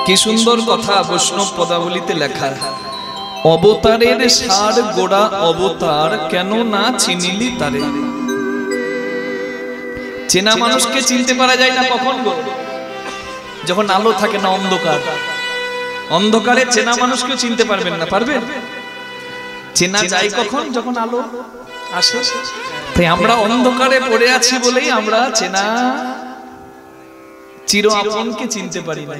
কি সুন্দর কথা বৈষ্ণব পদাবলীতে লেখা, অবতারের সার গোড়া অবতার, কেন না চিনিলি তারে। চেনা মানুষকে চিনতে পারা যায় না কখন গো? যখন আলো থাকে না, অন্ধকার। অন্ধকারে চেনা মানুষকেও চিনতে পারবেন না, পারবেন? চেনা যায় কখন? যখন আলো আসে। তাই আমরা অন্ধকারে পড়ে আছি বলেই আমরা চেনা চির আপনকে চিনতে পারি না।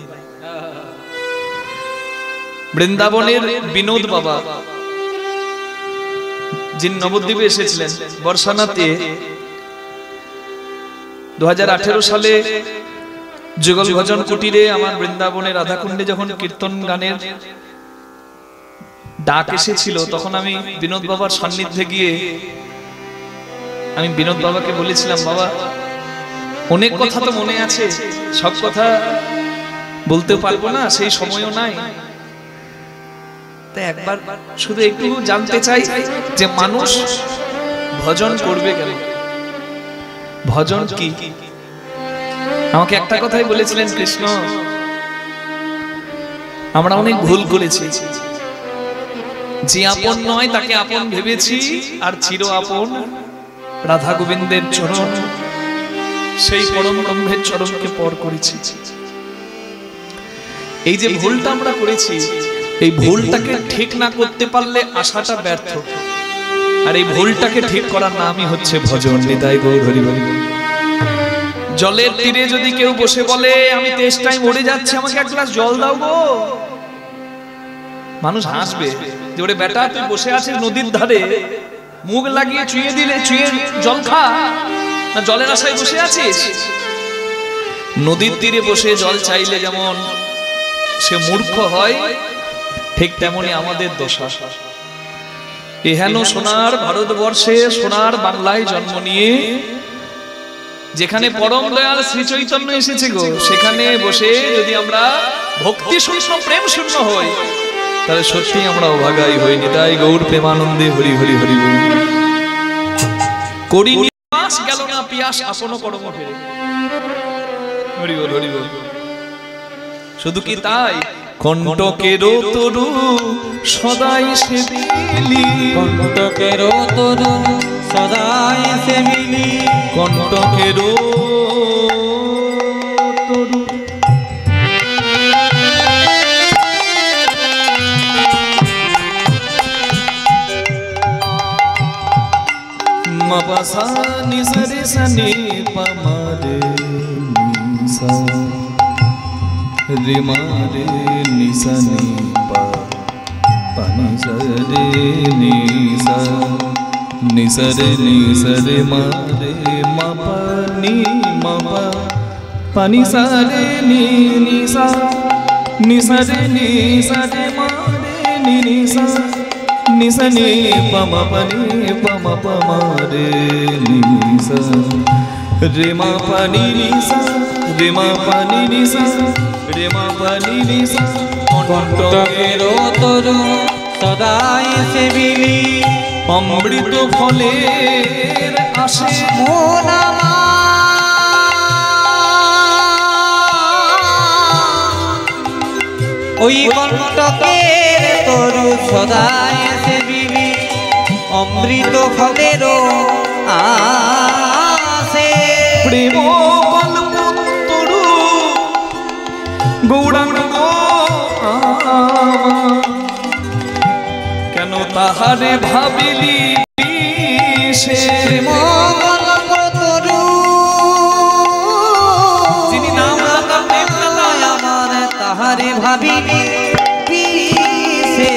বৃন্দাবনের বিনোদ বাবা, যিনি নবদ্বীপে এসেছিলেন বর্ষানাতে, 2018 সালে যুগল ভজন কুটিরে আমার বৃন্দাবনের রাধাকুণ্ডে যখন কীর্তন গানের ডাক এসেছিল, তখন আমি বিনোদ বাবার সান্নিধ্যে গিয়ে আমি বিনোদ বাবাকে বলেছিলাম, বাবা অনেক কথা তো মনে আছে, সব কথা বলতে পারবো না, সেই সময়ও নাই, তাই একবার শুধু একটু জানতে চাই যে মানুষ ভজন করবে কেন, ভজন কি? আমাকে একটা কথাই বলেছিলেন, কৃষ্ণ আমরা অনেক ভুল করেছি, যে আপন নয় তাকে আপন ভেবেছি, আর চির আপন রাধা গোবিন্দের চরণ, সেই পরম ব্রহ্মের চরণকে পর করেছি। এই যে ভুলটা আমরা করেছি, এই ভুলটাকে ঠিক না করতে পারলে আশাটা ব্যর্থ, আর এই ভুলটাকে ঠিক করার নামই হচ্ছে ভজন। নিতাই গৌর হরি হরি। জলের তীরে যদি কেউ বসে বলে আমি তেষ্টায় মরে যাচ্ছি, আমাকে এক গ্লাস জল দাও গো, মানুষ হাসবে যে ওরে বেটা তুই বসে আছিস নদীর ধারে, মুখ লাগিয়ে চুইয়ে দিলে চুইয়ে জল খা, না জলের আশায় বসে আছিস? নদীর তীরে বসে জল চাইলে যেমন সে মূর্খ হয়, ঠিক তেমনি আমাদের দশা। এহেন সোনার ভারতবর্ষে, সোনার বাংলায় জন্ম নিয়ে যেখানে পরম দয়াল শ্রী চৈতন্য এসেছে গো, সেখানে বসে যদি আমরা ভক্তি শূন্য প্রেম শূন্য হই, তাহলে সত্যি আমরা অভাগাই হই। নিতাই গৌর প্রেমানন্দে হরি হরি হরি বল। করি নিবাস গেল না পিয়াস, আপন কর্ম ফেরে। হরি বল হরি বল। শুধু কি তাই? কণ্টকের তরু সদাই সেবিলি, কণ্টকের তরু সদাই সেবিলি, কণ্টকের তরু মপসা নিসরে সনি পমরে নিসা রে মারে নিসনি পা পানি সরে নিসা নিসরে নিসরে মারে মপনি মপা পানি সরে নি নিসা নিসরে নিসরে মারে নি নিসা নিসনি পম পনি পম পমারে নিসা রে মা পানি নিসা রে মা পানি নিসা রে মা পানি নিসা। কণ্টকের তরু সদাই সেবিলি, অমৃত ফলের আশে মন ওই কণ্টকের তরু সদাই সেবিলি, অমৃত ফলের আশে। প্রেম কল্পতরু গৌরাঙ্গ কেন তাহারে ভাবিলি সে তরু, যিনি নাম আমার তাহারে ভাবিলি সে।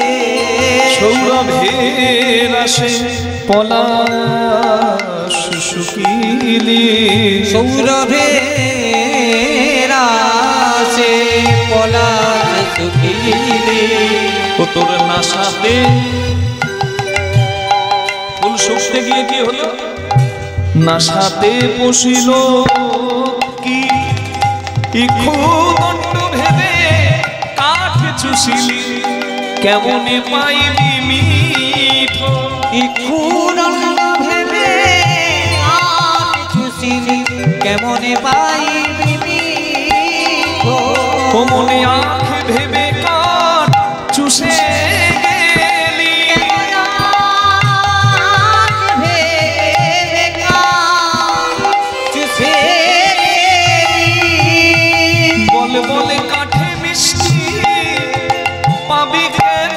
সৌরভের আসে পলাশ শুকিলি, সৌরভের আসে পলাশ শুকিলি, ও তোর নাসাতে ফুল শুকতে গিয়ে কি হলো? নাসাতে বসিল কি ইক্ষুদণ্ড ভেবে কাঠ চুষিলি, কেমনে পাইবি মিঠ ইক্ষুদণ্ড ভেবে কাঠ চুষিলি, কেমনে পাইবি মিঠ। মনে আঁখে ভেবে কাঠ চুষে গেলি বলে বলে কাঠে মিষ্টি পাবি কেন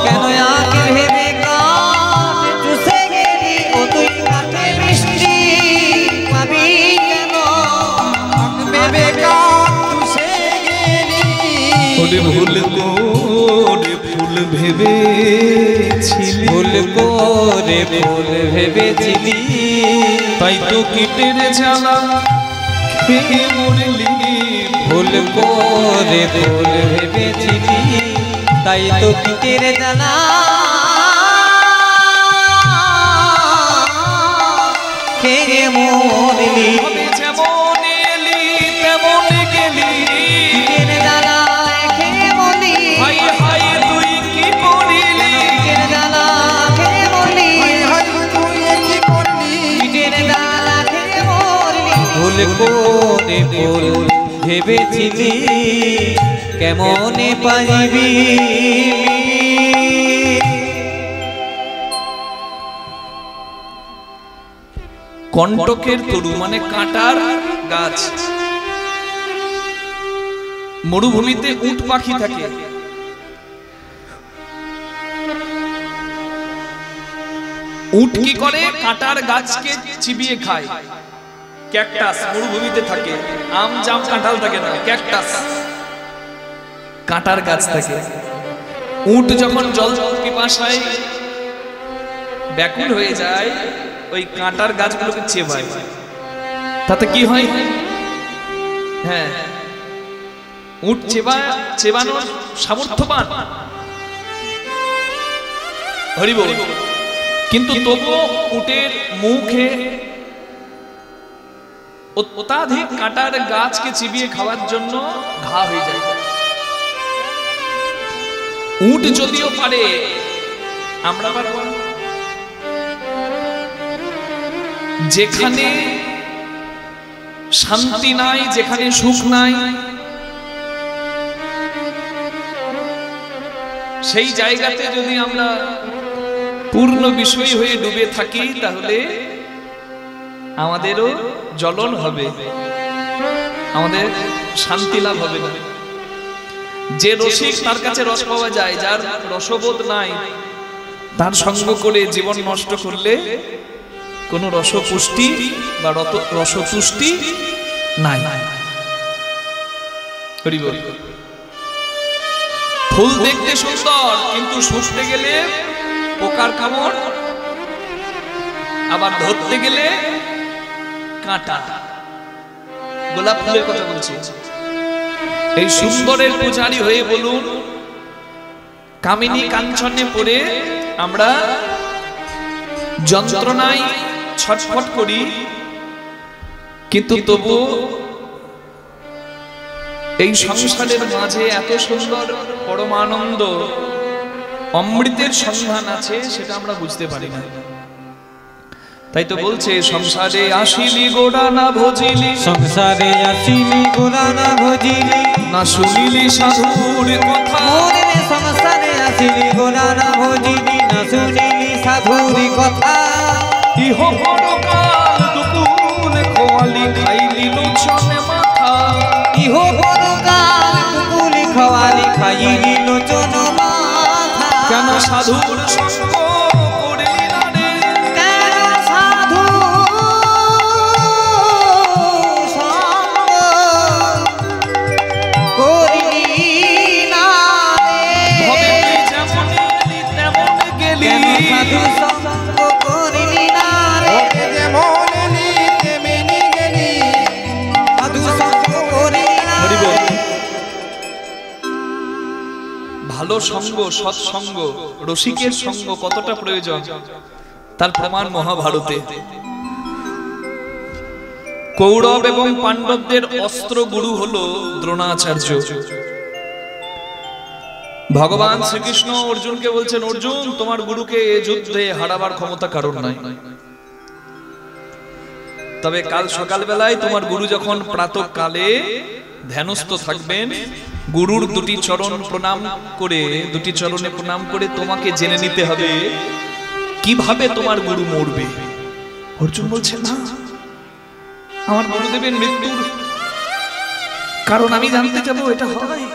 কেন আগে ভেবে কাঠ চুষে গেলি ও তুই কাঠে মিষ্টি পাবি কেন ভেবে কাঠ চুষে গেলি ওরে ভুল করে ফুল ভেবেছিলি ভুল করে ভুল ভেবেছিলি তাই তো কীটের জ্বালা খেয়ে মরলি ভুল করে ভুল ভেবেছিলি তাই তো কীটের জ্বালা খেয়ে মরলি আমি যেমন এলি তেমন গেলি কীটের জ্বালা খেয়ে মরলি হাই হাই তুই কি করিলি কীটের জ্বালা খেয়ে মরলি কীটের জ্বালা খেয়ে মরলি ভুল করে ভুল ভেবেছিলি কেমনে পারিবি কণ্টকের তরু মানে কাঁটার গাছ মরুভূমিতে উট পাখি থাকে উট কি করে কাঁটার গাছকে চিবিয়ে খায় ক্যাকটাস মরুভূমিতে থাকে আম জাম কাঁঠাল থাকে না ক্যাকটাস কাঁটার গাছ থাকে উট যখন জল পিপাসায় ব্যাকুল হয়ে যায় ওই কাঁটার গাছগুলোকে চেবায় তাতে কি হয় হ্যাঁ উট চেবানোর সামর্থ্যবান হরি বল কিন্তু তবুও উটের মুখে অত্যাধিক কাঁটার গাছকে চিবিয়ে খাওয়ার জন্য ঘা হয়ে যায় উট যদিও পারে আমরা পারবো না যেখানে শান্তি নাই যেখানে সুখ নাই সেই জায়গাতে যদি আমরা পূর্ণ বিষয় হয়ে ডুবে থাকি তাহলে আমাদেরও জ্বলন হবে আমাদের শান্তি লাভ হবে না যে রসিক তার কাছে রস পাওয়া যায় যার রসবোধ নাই তার সঙ্গ করে জীবন নষ্ট করলে কোনো রসপুষ্টি বা রসতুষ্টি নাই হরি বল ফুল দেখতে সুন্দর কিন্তু শুষতে গেলে পোকার কামড় আবার ধরতে গেলে কাঁটা গোলাপ ফুলের কথা বলছি এই সুন্দরের পূজারী হয়ে বলুন কামিনী কাঞ্চনে পড়ে আমরা যন্ত্রণায় ছটফট করি কিন্তু তবু এই সংসারের মাঝে এত সুন্দর পরমানন্দ অমৃতের সন্ধান আছে সেটা আমরা বুঝতে পারি না তাই তো বলছে সংসারে আসিলি গোড়া না ভজিলি সংসারে আসিলি গোড়া না ভজিলি না শুনিলি সাধুর কথা মোরে সংসারে আসিলি গোড়া না ভজিলি না শুনিলি সাধুর কথা ইহ পরকাল দুকুল খোয়ালি খাইলি লোচনে মাথা ইহ পরকাল দুকুল খোয়ালি খাইলি লোচন মাথা কেন সাধুর সঙ্গ করলি না রে কেন সাধু সঙ্গ করলি না রে ভবে যেমন এলি তেমন গেলি কেন সাধু সঙ্গ করলি না রে সাধু সঙ্গ করলি না হরি বল। রে ভালো সঙ্গ সৎসঙ্গ রসিকের সঙ্গ কতটা প্রয়োজন তার প্রমাণ মহাভারতে কৌরব এবং পাণ্ডবদের অস্ত্র গুরু হলো দ্রোণাচার্য ভগবান শ্রীকৃষ্ণ অর্জুনকে বলছেন অর্জুন তোমার গুরুকে এ যুদ্ধে হারাবার ক্ষমতা কারণ নাই তবে কাল সকাল বেলায় তোমার গুরু যখন প্রাতঃকালে ধ্যানস্থ থাকবেন গুরুর দুটি চরণ প্রণাম করে, দুটি চরণে প্রণাম করে তোমাকে জেনে নিতে হবে কিভাবে তোমার গুরু মরবে। অর্জুন বলছে না, আমার গুরুদেবের মৃত্যুর কারণ আমি জানতে যাব, এটা হয়।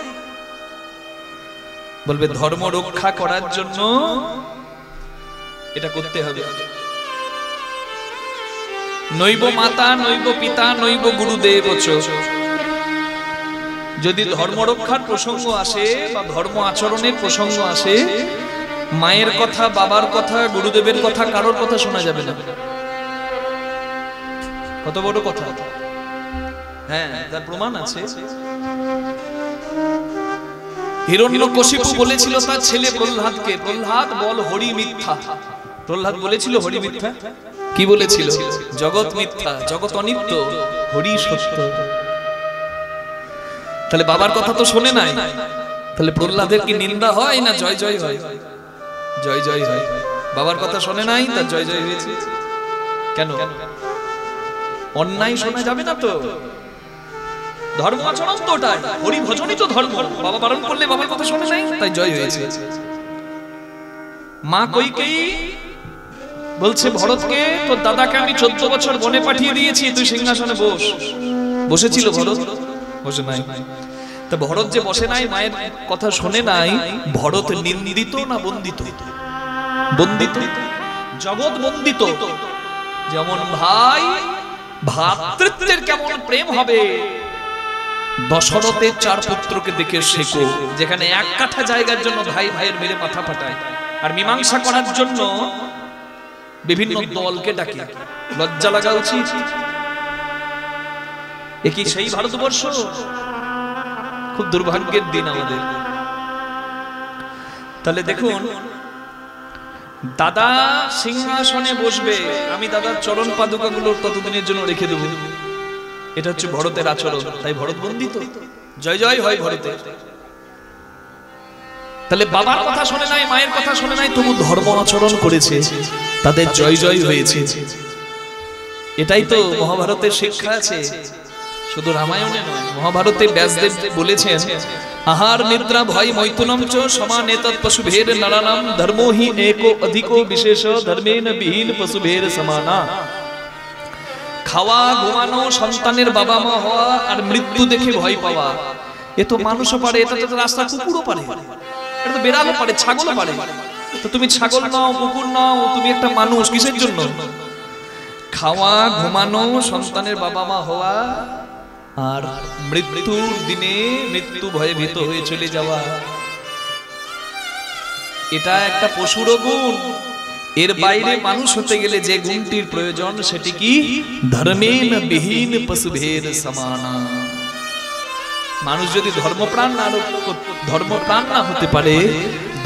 বলবে ধর্ম রক্ষা করার জন্য এটা করতে হবে। নৈব মাতা নৈব পিতা নৈব গুরুদেব। যদি ধর্ম রক্ষার প্রসঙ্গ আসে বা ধর্ম আচরণের প্রসঙ্গ আসে, মায়ের কথা, বাবার কথা, গুরুদেবের কথা, কারোর কথা শোনা যাবে না। কত বড় কথা! হ্যাঁ, তার প্রমাণ আছে। হিরণ্যকশিপু বলেছিল তার ছেলে প্রহ্লাদকে, প্রহ্লাদ বল হরি মিথ্যা। প্রহ্লাদ বলেছিল হরি মিথ্যা। কি বলেছিল? জগৎ মিথ্যা, জগৎ অনিত্য, হরি সত্য। তাহলে বাবার কথা তো শোনে নাই, তাহলে প্রহ্লাদের কি নিন্দা হয় না জয় জয় হয়? জয় জয় হয়। বাবার কথা শোনে নাই, তার জয় জয় হয়েছে। কেন? অন্যায় শোনা যাবে না তো। ধর্ম আচরণ তো ওটাই, হরি ভজনই তো ধর্ম। বাবা বারণ করলে বাবার কথা শোনে নাই, তাই জয় হয়েছে। মা কইকেয়ী বলছে ভরতকে, তোর দাদাকে আমি 14 বছর বনে পাঠিয়ে দিয়েছি, তুই সিংহাসনে বস। বসেছিল ভরত? বসে নাই। তা ভরত যে বসে নাই, মায়ের কথা শোনে নাই, ভরত নিন্দিত না বন্দিত? বন্দিত, জগৎ বন্দিত। যেমন ভাই ভ্রাতৃত্বের কেমন প্রেম হবে, দশরথের 4 পুত্রকে দেখে শেখো, যেখানে 1 কাঠা জায়গার জন্য ভাই ভাইয়ের মেরে মাথা ফাটায়, আর মীমাংসা করার জন্য বিভিন্ন দলকে ডাকে। লজ্জা লাগা উচিত। এ কি সেই ভারতবর্ষ? খুব দুর্ভাগ্যের দিন আমাদের। তাহলে দেখুন, দাদা সিংহাসনে বসবে, আমি দাদার চরণ পাদুকাগুলো ততদিনের জন্য রেখে দেব। এটা হচ্ছে ভরতের আচরণ। তাই ভরত বন্দিত, জয় জয় হয় ভরতে। তাহলে বাবার কথা শোনে নাই, মায়ের কথা শোনে নাই, তবু ধর্ম আচরণ করেছে, তাদের জয় জয় হয়েছে। এটাই তো মহাভারতের শিক্ষা আছে, শুধু রামায়ণে নয়। মহাভারতে ব্যাসদেব বলেছেন, আহার নিদ্রা ভয় মৈথুনম চ সমানেতৎ পশুভের নরানাম ধর্মো হি একো অধিকো বিশেষ ধর্মেন বিহীন পশুভের সমানা। খাওয়া, ঘুমানো, সন্তানের বাবা মা হওয়া আর মৃত্যু দেখে ভয় পাওয়া, এ তো মানুষও পারে, এটা তো রাস্তা কুকুরও পারে, এটা তো বেড়ালও পারে, ছাগলও পারে। তো তুমি ছাগল নাও, কুকুর নাও, তুমি একটা মানুষ, কিসের জন্য? খাওয়া, ঘুমানো, সন্তানের বাবা মা হওয়া আর মৃত্যুর দিনে মৃত্যু ভয়ে ভীত হয়ে চলে যাওয়া, এটা একটা পশুর গুণ। এর বাইরে মানুষ হতে গেলে যে গুণটির প্রয়োজন, সেটি কি? ধর্মেন বিহীন পশুভের সমানা। মানুষ যদি ধর্মপ্রাণ না হতে পারে,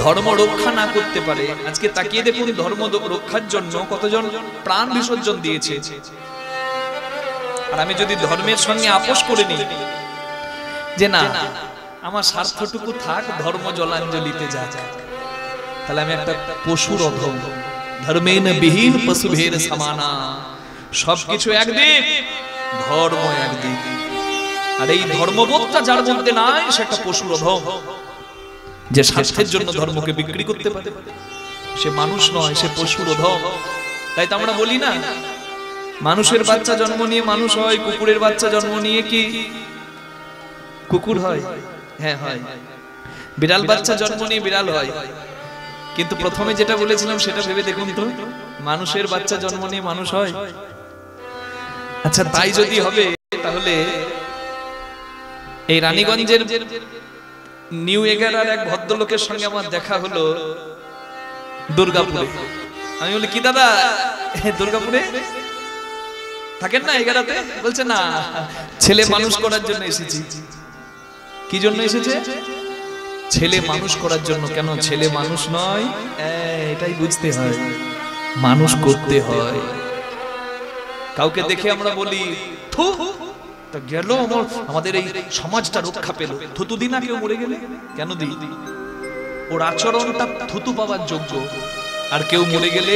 ধর্ম রক্ষা না করতে পারে, আজকে তাকিয়ে দেখুন ধর্ম রক্ষার জন্য কতজন প্রাণ বিসর্জন দিয়েছে। আর আমি যদি ধর্মের সঙ্গে আপোষ করে নিই যে না, আমার স্বার্থটুকু থাক, ধর্ম জলাঞ্জলিতে যাক, তাহলে আমি একটা পশুর অধম। ধর্মেন বিহীন পশুভের সমানা। সবকিছু একদিক, ধর্ম একদিক। আর এই ধর্মবোধটা যার মধ্যে নাই, সে একটা পশুর অধম, যে স্বার্থের জন্য ধর্মকে বিক্রি করতে পারে। সে মানুষ নয়, সে পশুর অধম। তাই তো আমরা বলি না, মানুষের বাচ্চা জন্ম নিয়ে মানুষ হয়, কুকুরের বাচ্চা জন্ম নিয়ে কি কুকুর হয়? হ্যাঁ হয়। বিড়াল বাচ্চা জন্ম নিয়ে বিড়াল হয়। কিন্তু প্রথমে যেটা বলেছিলাম সেটা ভেবে দেখুন তো, মানুষের বাচ্চা জন্ম নিয়ে মানুষ হয়। আচ্ছা, তাই যদি হবে, তাহলে এই রানীগঞ্জের নিউ এগারার এক ভদ্রলোকের সঙ্গে আমার দেখা হলো দুর্গাপুরে। আমি বলি, কি দাদা দুর্গাপুরে থাকেন না এগারাতে? বলছে না, ছেলে মানুষ করার জন্য এসেছি। কি জন্য এসেছে? ছেলে মানুষ করার জন্য। কেন ছেলে মানুষ নয়? এটাই বুঝতে হয়, মানুষ করতে হয়। কাউকে দেখে আমরা বলি থু, তা গেল আমাদের এই সমাজটা রক্ষা পেল। থুতু দি না কেউ মরে গেলে? কেন দিই? ওর আচরণটা থুতু পাওয়ার যোগ্য। আর কেউ মরে গেলে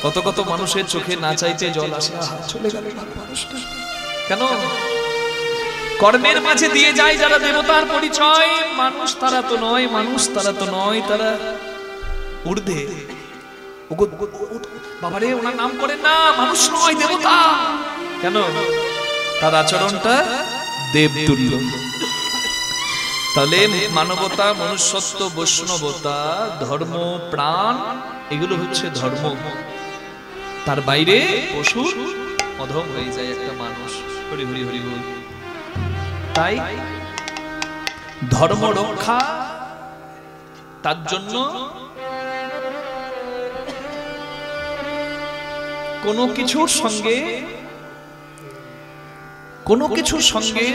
কত কত মানুষের চোখে না চাইতে জল আসে, চলে গেল মানুষটা। কেন? কর্মের মাঝে দিয়ে যায় যারা দেবতার পরিচয়, মানুষ তারা তো নয়, মানুষ তারা তো নয়, তারা ঊর্ধ্বে। বাবারে ওনার নাম করেন না, মানুষ নয় দেবতা। কেন? তার আচরণটা দেবতুল্য। তাহলে মানবতা, মনুষ্যত্ব, বৈষ্ণবতা, ধর্ম, প্রাণ, এগুলো হচ্ছে ধর্ম। তার বাইরে পশু অধম হয়ে যায় একটা মানুষ। হরি হরি হরি বল। তাই ধর্ম রক্ষা, তার জন্য কোনো কিছুর সঙ্গে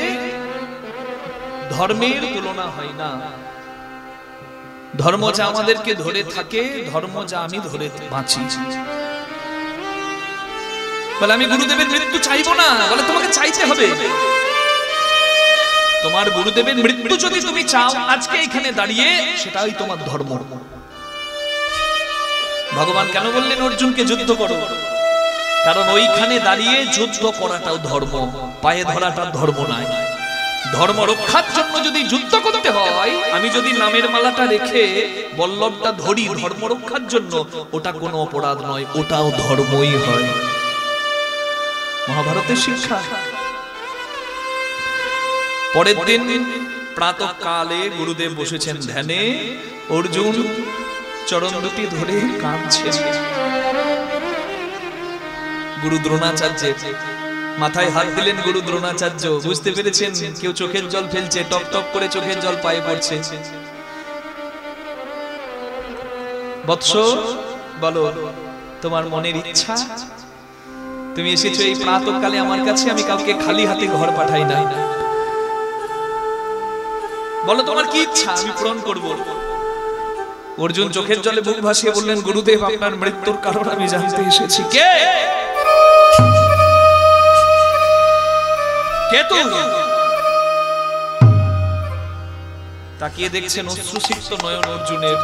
ধর্মের তুলনা হয় না। ধর্ম যা আমাদেরকে ধরে থাকে, ধর্ম যা আমি ধরে বাঁচি। বলে আমি গুরুদেবের মৃত্যু চাইবো না, বলে তোমাকে চাইতে হবে। তোমার গুরুদেবের মৃত্যু যদি তুমি চাও আজকে এখানে দাঁড়িয়ে, সেটাই তোমার ধর্ম। ভগবান কেন বললেন অর্জুনকে যুদ্ধ করো? কারণ ওইখানে দাঁড়িয়ে যুদ্ধ করাটাও ধর্ম, পায়ে ধরাটা ধর্ম নয়। ধর্ম রক্ষার জন্য যদি যুদ্ধ করতে হয়, আমি যদি নামের মালাটা রেখে বল্লভটা ধরি ধর্ম রক্ষার জন্য, ওটা কোনো অপরাধ নয়, ওটাও ধর্মই হয়। মহাভারতের শিক্ষা। পরের দিন প্রাতঃকালে গুরুদেব বসেছেন ধ্যানে, অর্জুন চরণ দুটি ধরে কাঁদছে। গুরু দ্রোণাচার্যের মাথায় হাত দিলেন। গুরু দ্রোণাচার্য বুঝতে পেরেছেন কেউ চোখের জল ফেলছে, টপ টপ করে চোখের জল পায়ে পড়ছে। বৎস, বলো তোমার মনের ইচ্ছা। তুমি এসেছো এই প্রাতঃকালে আমার কাছে, আমি কাউকে খালি হাতে ঘর পাঠাই না। বলো তোমার কি ইচ্ছা, আমি পূরণ করব। অর্জুন চোখের জলে বুক ভাসিয়ে বললেন, গুরুদেব আপনার মৃত্যুর কারণ আমি জানতে এসেছি। কে? তাকিয়ে দেখছেন অশ্রুসিক্ত নয়ন অর্জুনের।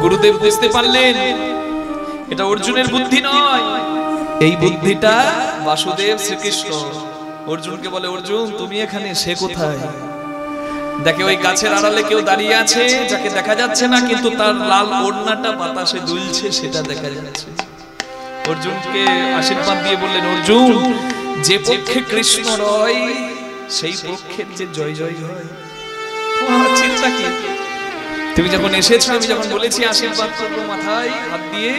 গুরুদেব বুঝতে পারলেন এটা অর্জুনের বুদ্ধি নয়, এই বুদ্ধিটা বাসুদেব শ্রীকৃষ্ণ। অর্জুনকে বলে, অর্জুন তুমি এখানে, সে কোথায়? দেখে ওই গাছের আড়ালে কেউ দাঁড়িয়ে আছে, যাকে দেখা যাচ্ছে না, কিন্তু তার লাল ওড়নাটা বাতাসে দুলছে, সেটা দেখা যাচ্ছে। অর্জুনকে আশীর্বাদ দিয়ে বললেন, অর্জুন যে পক্ষে কৃষ্ণ রয় সেই পক্ষের যে জয় জয় হয়। তোমার চিন্তা কি? তুমি যখন এসেছো, আমি যখন বলেছি আশীর্বাদ করবো, মাথায় হাত দিয়ে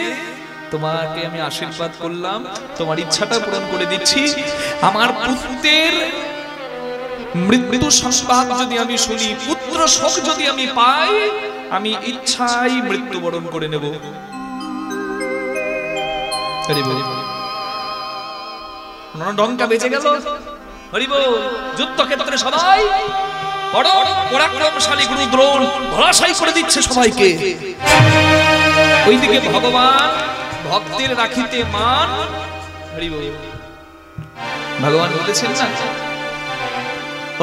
তোমাকে আমি আশীর্বাদ করলাম, তোমার ইচ্ছাটা পূরণ করে দিচ্ছি। আমার পুত্রের মৃত্যু সংবাদ যদি আমি শুনি, পুত্র শোক যদি আমি পাই, আমি ইচ্ছাই মৃত্যুবরণ করে নেব। ডঙ্কা বেজে গেল। হরিবল। যুদ্ধক্ষেত্রে সবাই বড় পরাক্রমশালী গুরু দ্রোণ ধরাশায়ী করে দিচ্ছে সবাইকে। ওইদিকে ভগবান ভক্তের রাখিতে মান। হরিবল। ভগবান বলেছেন না,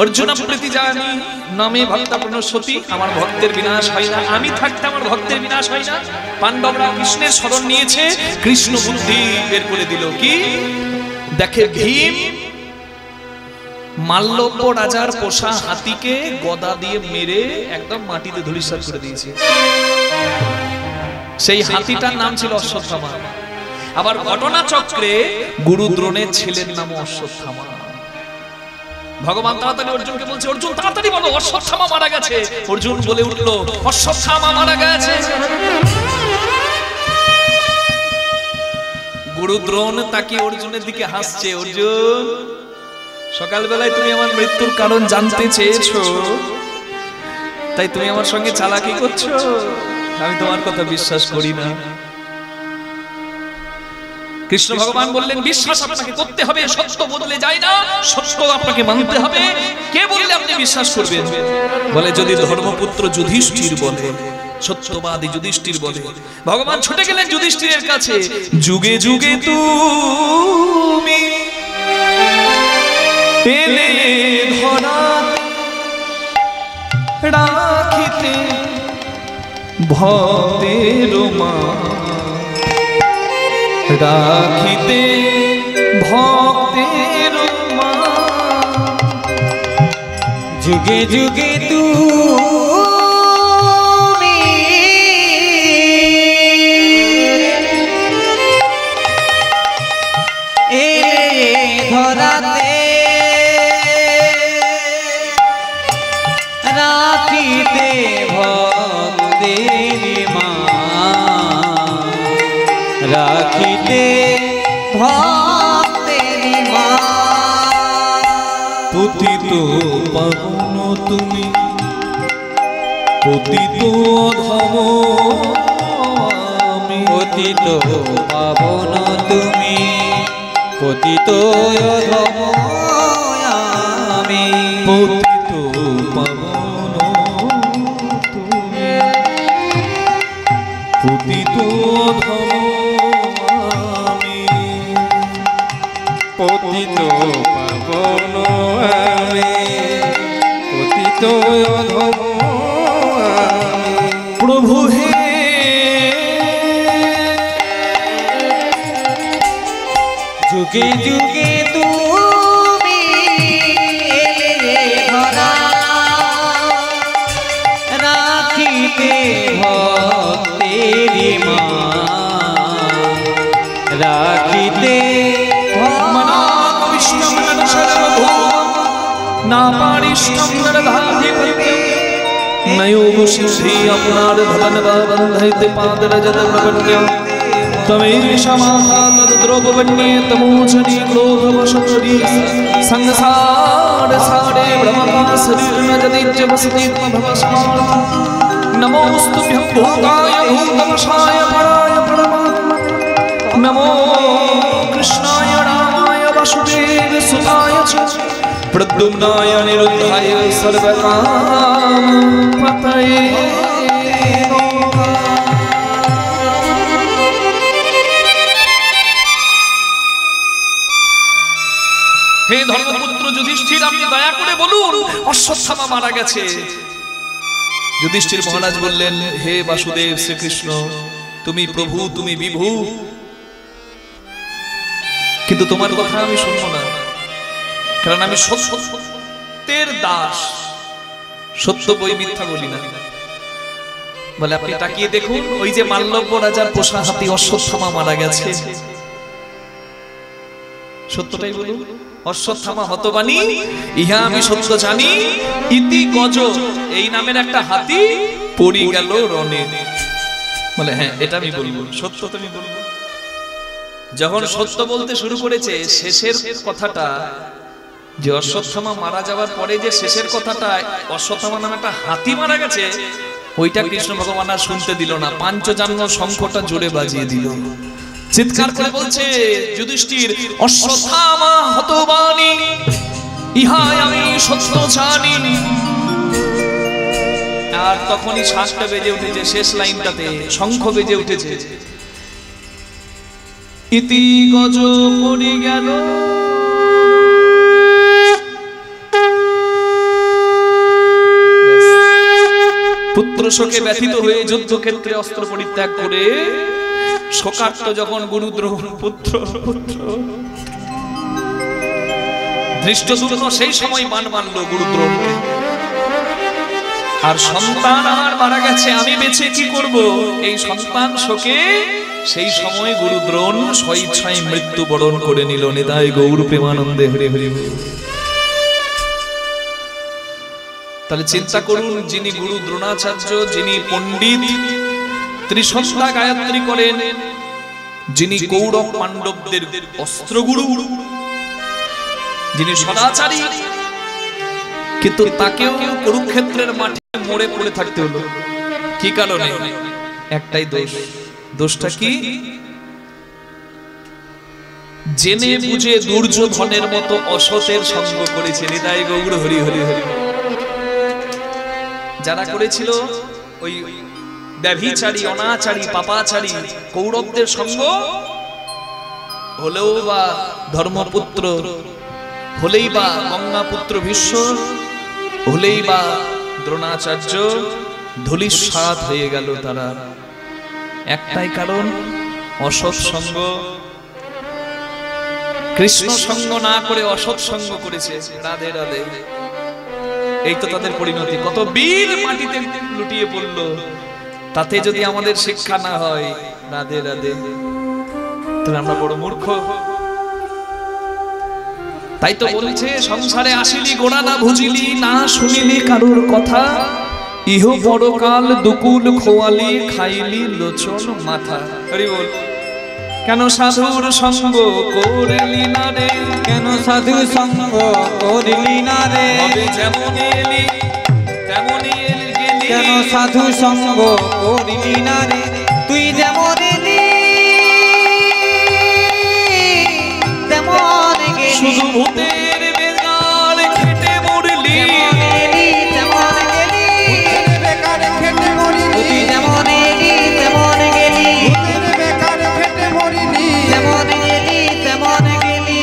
অর্জুন প্রীতি জানি নামে ভক্তা প্রণশ্যতি, আমার ভক্তের বিনাশ হয় না। আমি থাকতে আমার ভক্তের বিনাশ হয় না। পাণ্ডবরা কৃষ্ণের শরণ নিয়েছে, কৃষ্ণ বুদ্ধি বের করে দিল। কি দেখে, ভীম মাল্যব্য রাজার পোষা হাতিকে গদা দিয়ে মেরে একদম মাটিতে ধূলিসাৎ করে দিয়েছে। সেই হাতিটার নাম ছিল অশ্বত্থামা। আবার ঘটনা চক্রে গুরু দ্রোণের ছেলের নাম অশ্বত্থামা। ভগবান তাড়াতাড়ি অর্জুনকে বলছে, অর্জুন তাড়াতাড়ি বলো অশ্বত্থামা মারা গেছে। অর্জুন বলে উঠলো, অশ্বত্থামা মারা গেছে। গুরু দ্রোণ তাকিয়ে অর্জুনের দিকে হাসছে। অর্জুন, সকালবেলায় তুমি আমার মৃত্যুর কারণ জানতে চেয়েছো, তাই তুমি আমার সঙ্গে চালাকি করছো। আমি তোমার কথা বিশ্বাস করি না। কৃষ্ণ ভগবান বললেন, বিশ্বাস আপনাকে করতে হবে, সত্য বদলে যায় না, সত্য আপনাকে মানতে হবে। কে বললে আপনি বিশ্বাস করবেন? বলে, যদি ধর্মপুত্র যুধিষ্ঠির বলে, সত্যবাদী যুধিষ্ঠির বলে। ভগবান ছুটে গেলেন যুধিষ্ঠিরের কাছে। যুগে যুগে তুমি পেলে ধরা রাখিতে ভক্তের মা, রাখিতে ভক্তের মা। যুগে যুগে তুমি এলে ধরাতে রাখিতে ভক্তের মা রাখিতে ভক্তের মা পতিত পাবন তুমি পতিত অধম আমি পতিত পাবন তুমি পতিত অধম আমি পতিত পাবন তুমি পতিত অধম আমি পতিত পাবন আমি পতিত অধম আমি প্রভু হে যুগে যুগে তুমি এলে ধরা রাখিতে ভক্তের মা রাখিতে আপনার ভবন বন্ধইতে পাদরজত প্রবণ্য তমেশমাদ্রোপবন্যে তমোচনী ক্রোধবশতরি সংসার সারে ব্রহ্মা শরীর ন যদিচ্য বসতি ভবসমার্থ নমোস্তুভ্যং ভূতায় ভূতমশায় পরায় পরমাত্মা নমো কৃষ্ণায় রামায় বাসুদেব সুতায় চ প্রদ্যুম্নায় নিরুদ্ধায় সর্বকাম পতয়ে হে ধর্মপুত্র যুধিষ্ঠির, আপনি দয়া করে বলুন অশ্বত্থামা মারা গেছে। যুধিষ্ঠির মহারাজ বললেন, হে বাসুদেব শ্রীকৃষ্ণ, তুমি প্রভু, তুমি বিভু, কিন্তু তোমার কথা আমি শুনবো না, কারণ আমি সত্যের দাস, সত্য বই মিথ্যা বলি না। বলে আপনি তাকিয়ে দেখুন, ওই যে মাল্লব্য রাজার পোষা হাতি অশ্বত্থামা মারা গেছে। সত্যটাই বলুন, অশ্বত্থামা হতবানী, ইহা আমি সত্য জানি। ইতি গজ, এই নামের একটা হাতি পড়ি গেল রণে। বলে হ্যাঁ, এটা আমি বলবো, সত্য তুমি বলবো। যখন সত্য বলতে শুরু করেছে, শেষের কথাটা যে অশ্বত্থামা মারা যাওয়ার পরে যে শেষের কথাটা অশ্বত্থামা নামে একটা হাতি মারা গেছে, ওইটা কৃষ্ণ ভগবান আর শুনতে দিল না, পাঞ্চজান্য শঙ্খটা জোরে বাজিয়ে দিল। চিৎকার করে বলছে যুধিষ্ঠির, অশ্বত্থামা হতবানী, ইহাই আমি সত্য জানি। আর তখনই শ্বাসটা বেজে উঠেছে, শেষ লাইনটাতে শঙ্খ বেজে উঠেছে, ইতি গজ পড়ি গেল। পুত্র শোকে ব্যথিত হয়ে যুদ্ধক্ষেত্রে অস্ত্র পরিত্যাগ করে শোকার্ত যখন গুরুদ্রোণ পুত্র পুত্র ধৃষ্টদ্যুম্ন সেই সময় বাণ মানল গুরুদ্রোণকে। আর সন্তান আমার মারা গেছে, আমি বেঁচে কি করব? এই সন্তান শোকে সেই সময় গুরুদ্রোণ স্বইচ্ছায় মৃত্যু বরণ করে নিল। নিতাই গৌর প্রেমানন্দে হরি হরি। তাহলে চিন্তা করুন, যিনি গুরু দ্রোণাচার্য, যিনি পণ্ডিত, ত্রিসন্ধ্যা গায়ত্রী করেন, যিনি কৌরব পাণ্ডবদের অস্ত্রগুরু, যিনি সদাচারী, কিন্তু তাকেও কুরুক্ষেত্রের মাঠে মরে পড়ে থাকতে হলো। কি কারণে? একটাই দোষ। দোষটা কি? জেনে বুঝে দুর্যোধনের মতো অসতের সঙ্গ করেছে। হৃদয় গৌর হরি হরি হরি। যারা করেছিল ওই ব্যভিচারী, অনাচারী, পাপাচারী কৌরবদের সঙ্গ, হলেও বা ধর্মপুত্র, হলেই বা গঙ্গাপুত্র ভীষ্ম, হলেই বা দ্রোণাচার্য, ধূলিসাৎ হয়ে গেল তারা। একটাই কারণ, অসৎ সঙ্গ। কৃষ্ণ সঙ্গ না করে অসৎ সঙ্গ করেছে। রাধে রাধে। এই তো তাদের পরিণতি। কত বীর মাটিতে লুটিয়ে পড়লো, তাতে যদি আমাদের শিক্ষা না হয় রাধে রাধে, তাহলে আমরা বড় মূর্খ। তাই তো বলছে সংসারে আসিলি গোড়া না বুঝিলি, না শুনিলি কারুর কথা, ইহ পরকাল দুকুল খোয়ালি, খাইলি লোচন মাথা। হরি বল। কেন সাধুর সঙ্গ করলি না রে, কেন সাধু সঙ্গ করলি না রে, হবে যেমন এলি তেমনই গেলি, কেন সাধু সঙ্গ করলি না রে, তুই যেমন এলি তেমন গেলি, শুধু ভূতের বেগার খেটে মরলি, যেমন এলি তেমন গেলি, বেকার খেটে মরিনি, তুই যেমন এলি তেমন গেলি, বেকার খেটে মরিনি, যেমন এলি তেমন গেলি,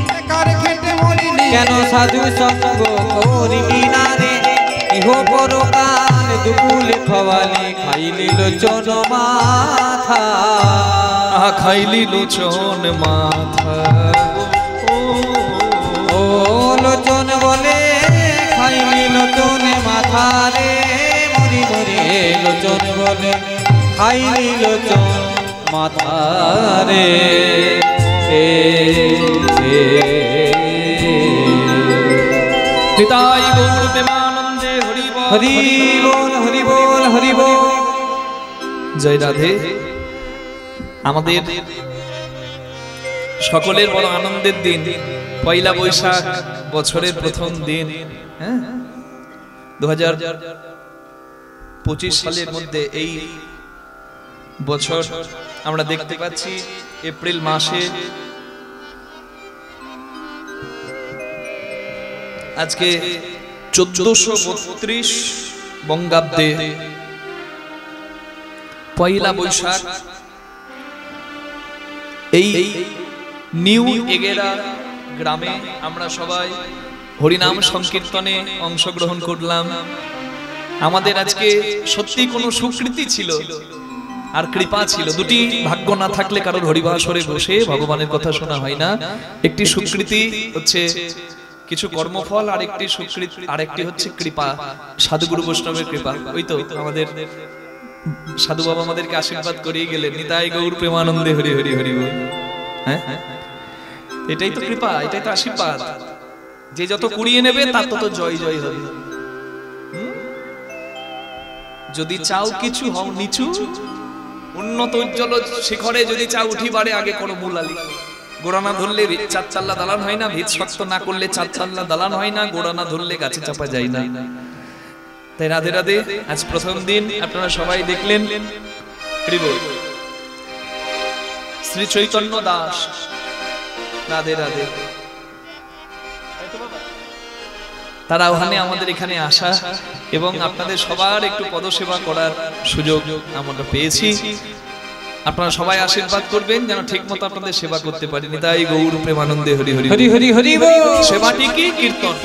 বেকার খেটে মরিনি, কেন সাধু সঙ্গ করলি না রে, ইহ পরকাল দুকুল খোয়ালি, খাইলি লোচন মাথা, খাইলি লোচন মাথা। ও লোচন বলে খাইলি লোচন মাথা রে, মরি মরি লোচন বলে খাইলি লোচন মাথা রে। নিতাই গৌর প্রেমানন্দে হরি বল। হরি বল হরি বল হরি বল। জয় রাধে। আমাদের সকলের বড় আনন্দের দিন, পয়লা বৈশাখ, বছরের প্রথম দিন। 2025 সালের মধ্যে এই বছর আমরা দেখতে পাচ্ছি এপ্রিল মাসে আজকে 1432 বঙ্গাব্দে পয়লা বৈশাখ এই নিউ এগেরা গ্রামে আমরা সবাই হরিনাম সংকীর্তনে অংশগ্রহণ করলাম। আমাদের আজকে সত্যি কোনো সুকৃতি ছিল আর কৃপা ছিল। দুটি ভাগ্য না থাকলে কারোর হরিবাসরে বসে ভগবানের কথা শোনা হয় না। একটি সুকৃতি হচ্ছে কিছু কর্মফল, আর একটি সুকৃতি, আর একটি হচ্ছে কৃপা, সাধুগুরু বৈষ্ণবের কৃপা। ওই তো আমাদের সাধু বাবা আমাদেরকে আশীর্বাদ করিয়ে গেলেন, নিতাই গৌর প্রেমানন্দে হরি হরি হরি বল। হ্যাঁ, এটাই তো কৃপা, এটাই তো আশীর্বাদ। যে যত কুড়িয়ে নেবে তার তত জয় জয় হবে। যদি চাও কিছু হও নিচু, উন্নত উজ্জ্বল শিখরে যদি চাও উঠিবারে আগে করো মূলালি। গোড়া না ধরলে চারচাল্লা দালান হয় না, ভিত শক্ত না করলে চারচাল্লা দালান হয় না, গোড়া না ধরলে গাছে চাপা যায় না। তাই রাধে রাধে। আজ প্রথম দিন, আপনারা সবাই দেখলেন শ্রী চৈতন্য দাস, রাধে রাধে, তারা ওখানে আমাদের এখানে আসা এবং আপনাদের সবার একটু পদসেবা করার সুযোগ আমরা পেয়েছি। আপনারা সবাই আশীর্বাদ করবেন যেন ঠিক মতো আপনাদের সেবা করতে পারি। নিতাই গৌর প্রেমানন্দে হরি হরি হরি হরি হরি বল। সেবাটি কি? কীর্তন।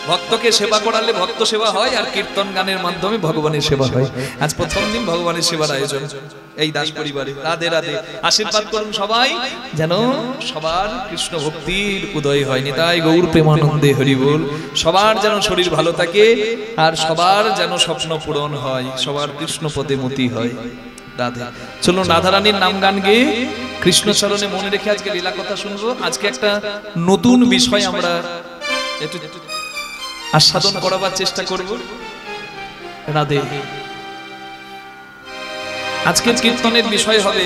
ভক্তকে সেবা করালে ভক্ত সেবা হয়, আর কীর্তন গানের মাধ্যমে ভগবানের সেবা হয়। আজ প্রথম দিন ভগবানের সেবার আয়োজন এই দাস পরিবারে। রাধে রাধে। আশীর্বাদ করুন সবাই যেন সবার কৃষ্ণ ভক্তির উদয় হয়। নিতাই গৌর প্রেমানন্দে হরি বল। সবার যেন শরীর ভালো থাকে, আর সবার যেন স্বপ্ন পূরণ হয়, সবার কৃষ্ণ পদে মতি হয়। রাধে। চলুন রাধারানীর নাম গান গেয়ে কৃষ্ণ চরণে মনে রেখে আজকে লীলা কথা শুনবো। আজকে একটা নতুন বিষয় আমরা একটু আস্বাদন করাবার চেষ্টা করব। রাধে। আজকের কীর্তনের বিষয় হবে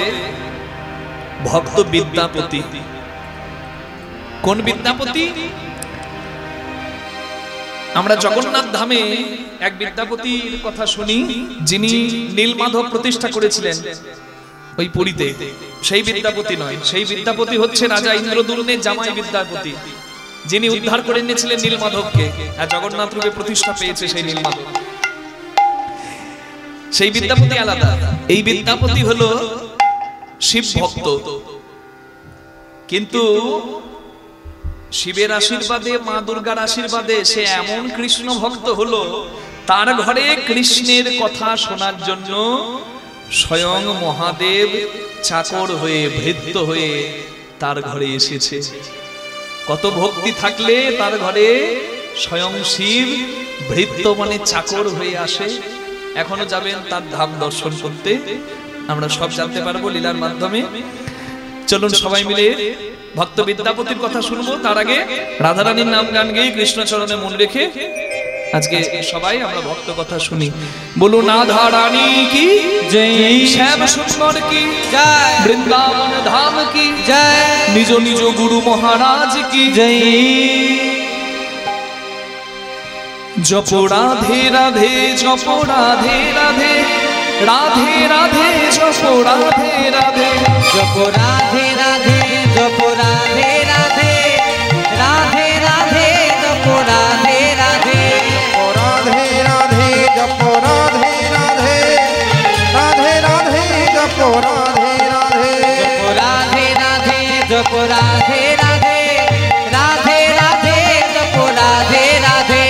ভক্ত বিদ্যাপতি। কোন বিদ্যাপতি? আমরা জগন্নাথ ধামে এক বিদ্যাপতির কথা শুনি, যিনি নীলমাধব প্রতিষ্ঠা করেছিলেন ওই পুরীতে। সেই বিদ্যাপতি নয়, সেই বিদ্যাপতি হচ্ছে রাজা ইন্দ্রদুম্নের জামাই বিদ্যাপতি, যিনি উদ্ধার করে এনেছিলেন নীলমাধবকে, আর জগন্নাথ রূপে প্রতিষ্ঠা পেয়েছে সেই নীলমাধব। সেই বিদ্যাপতি আলাদা। এই বিদ্যাপতি হলো শিব ভক্ত, কিন্তু শিবের আশীর্বাদে, মা দুর্গার আশীর্বাদে সে এমন কৃষ্ণ ভক্ত হলো, তার ঘরে কৃষ্ণের কথা শোনার জন্য স্বয়ং মহাদেব চাকর হয়ে, ভৃত্য হয়ে তার ঘরে এসেছে। কত ভক্তি থাকলে তার ঘরে স্বয়ং শিব ভৃত্য মানে চাকর হয়ে আসে, এখনো যাবেন তার ধাম দর্শন করতে। আমরা সব জানতে পারবো লীলার মাধ্যমে। চলুন সবাই মিলে ভক্ত বিদ্যাপতির কথা শুনবো। তার আগে রাধারানীর নাম গান গেয়ে কৃষ্ণচরণে মন রেখে আজকে সবাই আমরা ভক্ত কথা শুনি। বলুন রাধারানী কি জয়, শ্যাম সুন্দর কি জয়, বৃন্দাবন ধাম কি জয়, নিজ নিজ গুরু মহারাজ কি জয়। জপ রাধে রাধে, জপ রাধে রাধে, রাধে রাধে জপ রাধে রাধে, জপ রাধে রাধে, জপ রাধে রাধে, রাধে রাধে জপ রাধে রাধে, রাধে রাধে জপ রাধে রাধে, রাধে রাধে জপ রাধে রাধে, রাধে রাধে জপ রাধে রাধে, রাধে রাধে জপ রাধে রাধে।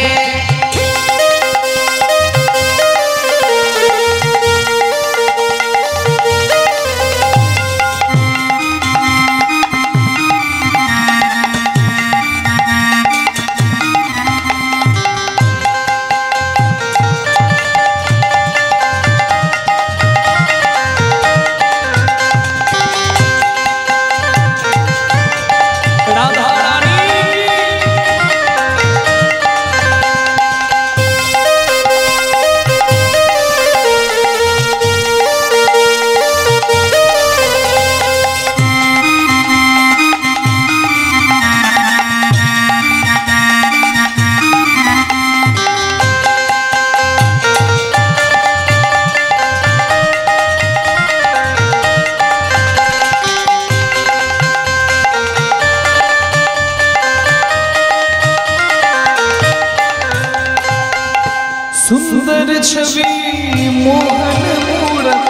सुंदर छवि मोहन मूरत,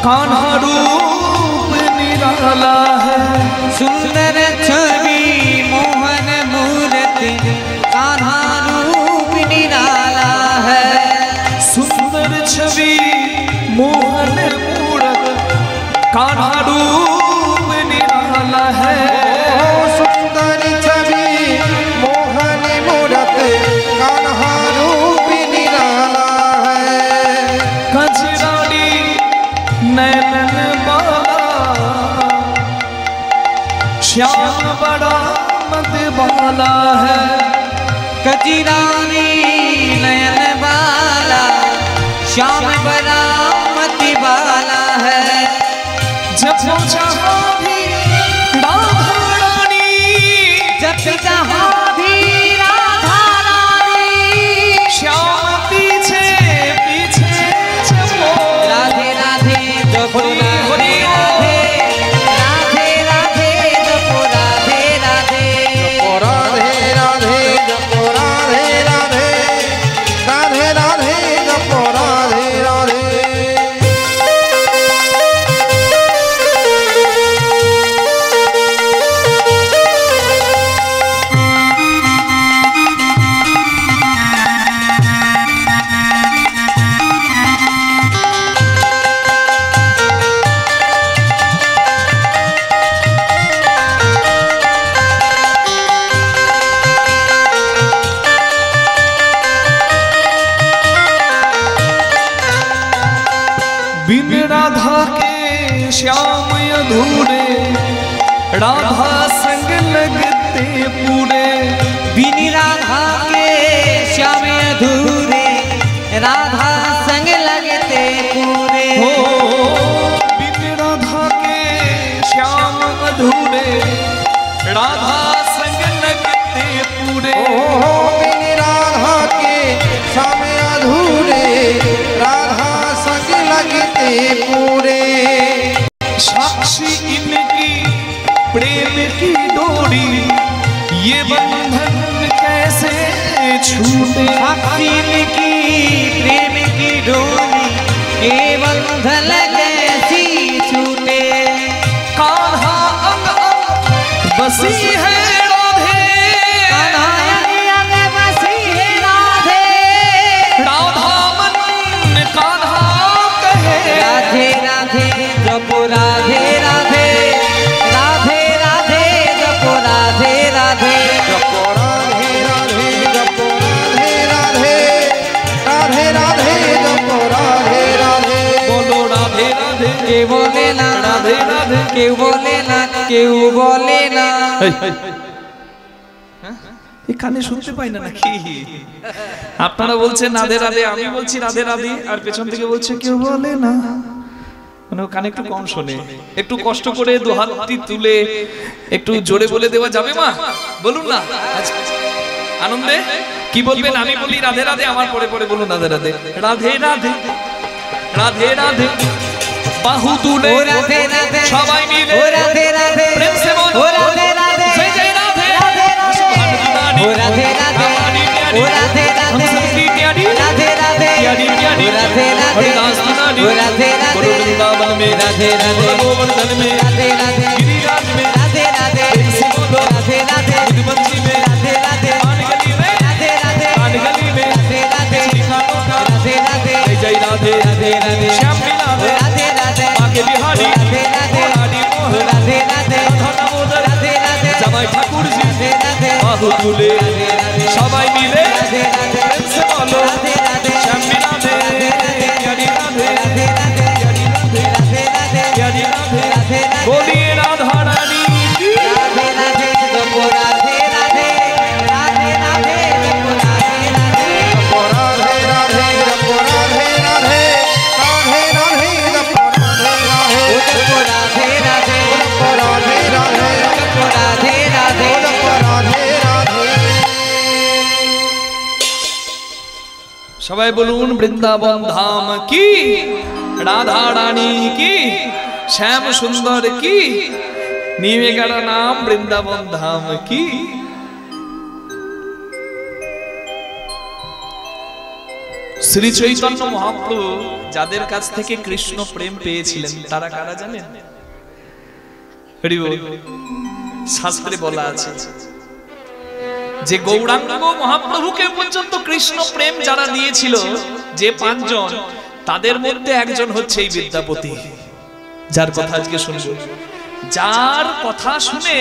कान्हा रूप निराला है। सुंदर छवि मोहन मूर्ति, कान्हा रूप निराला है। सुंदर छवि मोहन मूरत, कान्हा रूप निराला है। सुंदर छवि मोहन मूरत, कान्हा रूप निराला है। कजरानी नैनन बाला, श्याम बड़ा मतवाला है। कजरानी नयन बाला, श्याम बड़ा मति बाला है। जब जहाँ भी राधा रानी, जब जहाँ भी राधा रानी, श्याम पीछे पीछे चलो। राधे राधे जप हरि हरि राधे, राधे राधे जप राधे राधे, राधे राधे जप राधे राधे, राधे राधे जप राधे राधे। बिन राधा के श्याम अधूरे, राधा संग लगते पूरे। बिन राधा के श्याम अधूरे, राधा संग लगते पूरे। हो बिन राधा के श्याम अधूरे, राधा संग लगते पूरे। ओहो बिन राधा के श्याम अधूरे, राधा संग लगते पूरे। साक्षी इनकी प्रेम की डोरी, ये बंधन कैसे छूटे। साक्षी की प्रेम की डोरी, ये बंधन कैसी छूटे। कान्हा अंग अंग बसी है राधे, कान्हा अंग अंग बसी है राधे, राधा मन कान्हा कहे। राधे राधे जप राधे राधे, राधे राधे जप राधे राधे, जप राधे राधे, जप राधे राधे, রাধে জপ রাধে রাধে বলো রাধে রাধে। কে বলে না রাধে রাধে। কেউ বলে না কেউ বলে না। এই কানে শুনতে পাই না নাকি? আপনারা বলছেন রাধে রাধে, আমি বলছি রাধে রাধে, আর পেছন থেকে বলছে কেউ বলে না। মানে কানে একটু কম শোনে। একটু কষ্ট করে দু হাতটি তুলে একটু জোরে বলে দেওয়া যাবে মা? বলুন না আনন্দে। কি বলবেন? আমি বলি রাধে রাধে, আমার পরে পরে বলুন রাধে রাধে। রাধে রাধে রাধে রাধে বাহু তুলে ও রাধে রাধে সবাই মিলে ও রাধে রাধে প্রেম সে বলো ও রাধে রাধে জয় জয় রাধে রাধে রাধে ও রাধে রাধে ও রাধে রাধে রাধে রাধে प्यारी प्यारी ও राधे राधे हरिदास दुलारी ও राधे राधे गुरु वृंदावन में राधे राधे गोवर्धन में राधे राधे गिरिराज में राधे राधे राधे राधे मधुबंसी में राधे राधे पानगली में राधे राधे पानगली में राधे राधे श्रीकांतों का राधे राधे जय जय राधे राधे राधे श्याम मिला ও রাধে রাধে आगे बिहारी राधे राधे रानी ও मोहन রাধে রাধে राधा दामोदर राधे राधे जमाई ठाकुर जी राधे राधे बाहु तुले सबाई मिले राधे राधे प्रेम से बोलो राधे राधे श्याम मिला दे प्यारी राधे राधे राधे प्यारी राधे राधे राधे प्यारी राधे राधे राधे बोलिए राधा रानी की राधे राधे जप राधे राधे राधे राधे जप राधे राधे राधे राधे जप राधे राधे राधे राधे जप राधे राधे ओ जप राधे राधे जप राधे राधे जप राधे राधे जप राधे राधे সবাই বলুন বৃন্দাবন ধাম কি, রাধা রানী কি, শ্যাম সুন্দর কি, নিমে গড়া নাম বৃন্দাবন ধাম কি। শ্রী চৈতন্য মহাপ্রভু যাদের কাছ থেকে কৃষ্ণ প্রেম পেয়েছিলেন তারা কারা জানেন? হরি বল। শাস্ত্রে বলা আছে যে গৌরাঙ্গ মহাপ্রভুকে পর্যন্ত কৃষ্ণ প্রেম যারা দিয়েছিল, যে পাঁচজন, তাদের মধ্যে একজন হচ্ছে এই বিদ্যাপতি, যার কথা আজকে শুনবো। যার কথা শুনে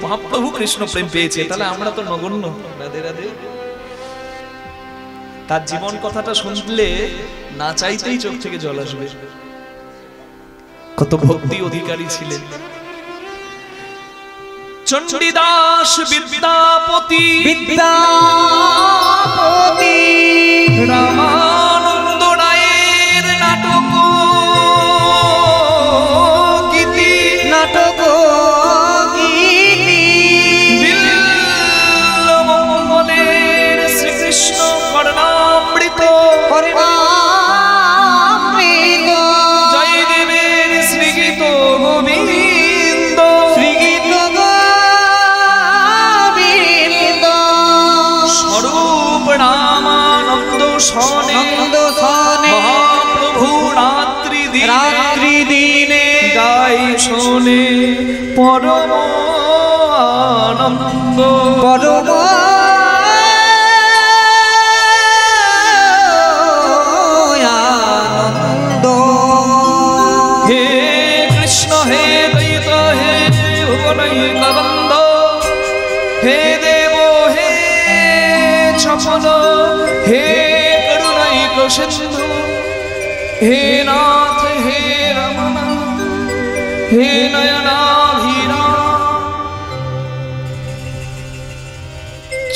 মহাপ্রভু কৃষ্ণ প্রেম পেয়েছে, তাহলে আমরা তো নগণ্য। রাধে রাধে। তার জীবন কথাটা শুনলে না চাইতেই চোখ থেকে জল আসবে। কত ভক্তি অধিকারী ছিলেন। চণ্ডীদাস বিদ্যাপতি বিদ্যাপতি রামানন্দ রায়ের নাটক গীতি নাটক গীতি বিল্লমঙ্গলের শ্রীকৃষ্ণ কর্ণামৃত কর্ণামৃত জয়দেবের শ্রীগীত গোবিন্দ শ্রীগীত গোবিন্দ স্বরূপ রামানন্দ সনে নন্দ সনে মহাপ্রভু রাত্রি রাত্রি দিনে গাই শোনে পরম আনন্দ। পরম আনন্দ। হে কৃষ্ণ হে দ্বৈত হে ভুবনৈকবন্ধ হে দেব হে ছপন হে করুণৈক সিন্ধু হে নাথ হে রমণ হে নয়নাভিরাম।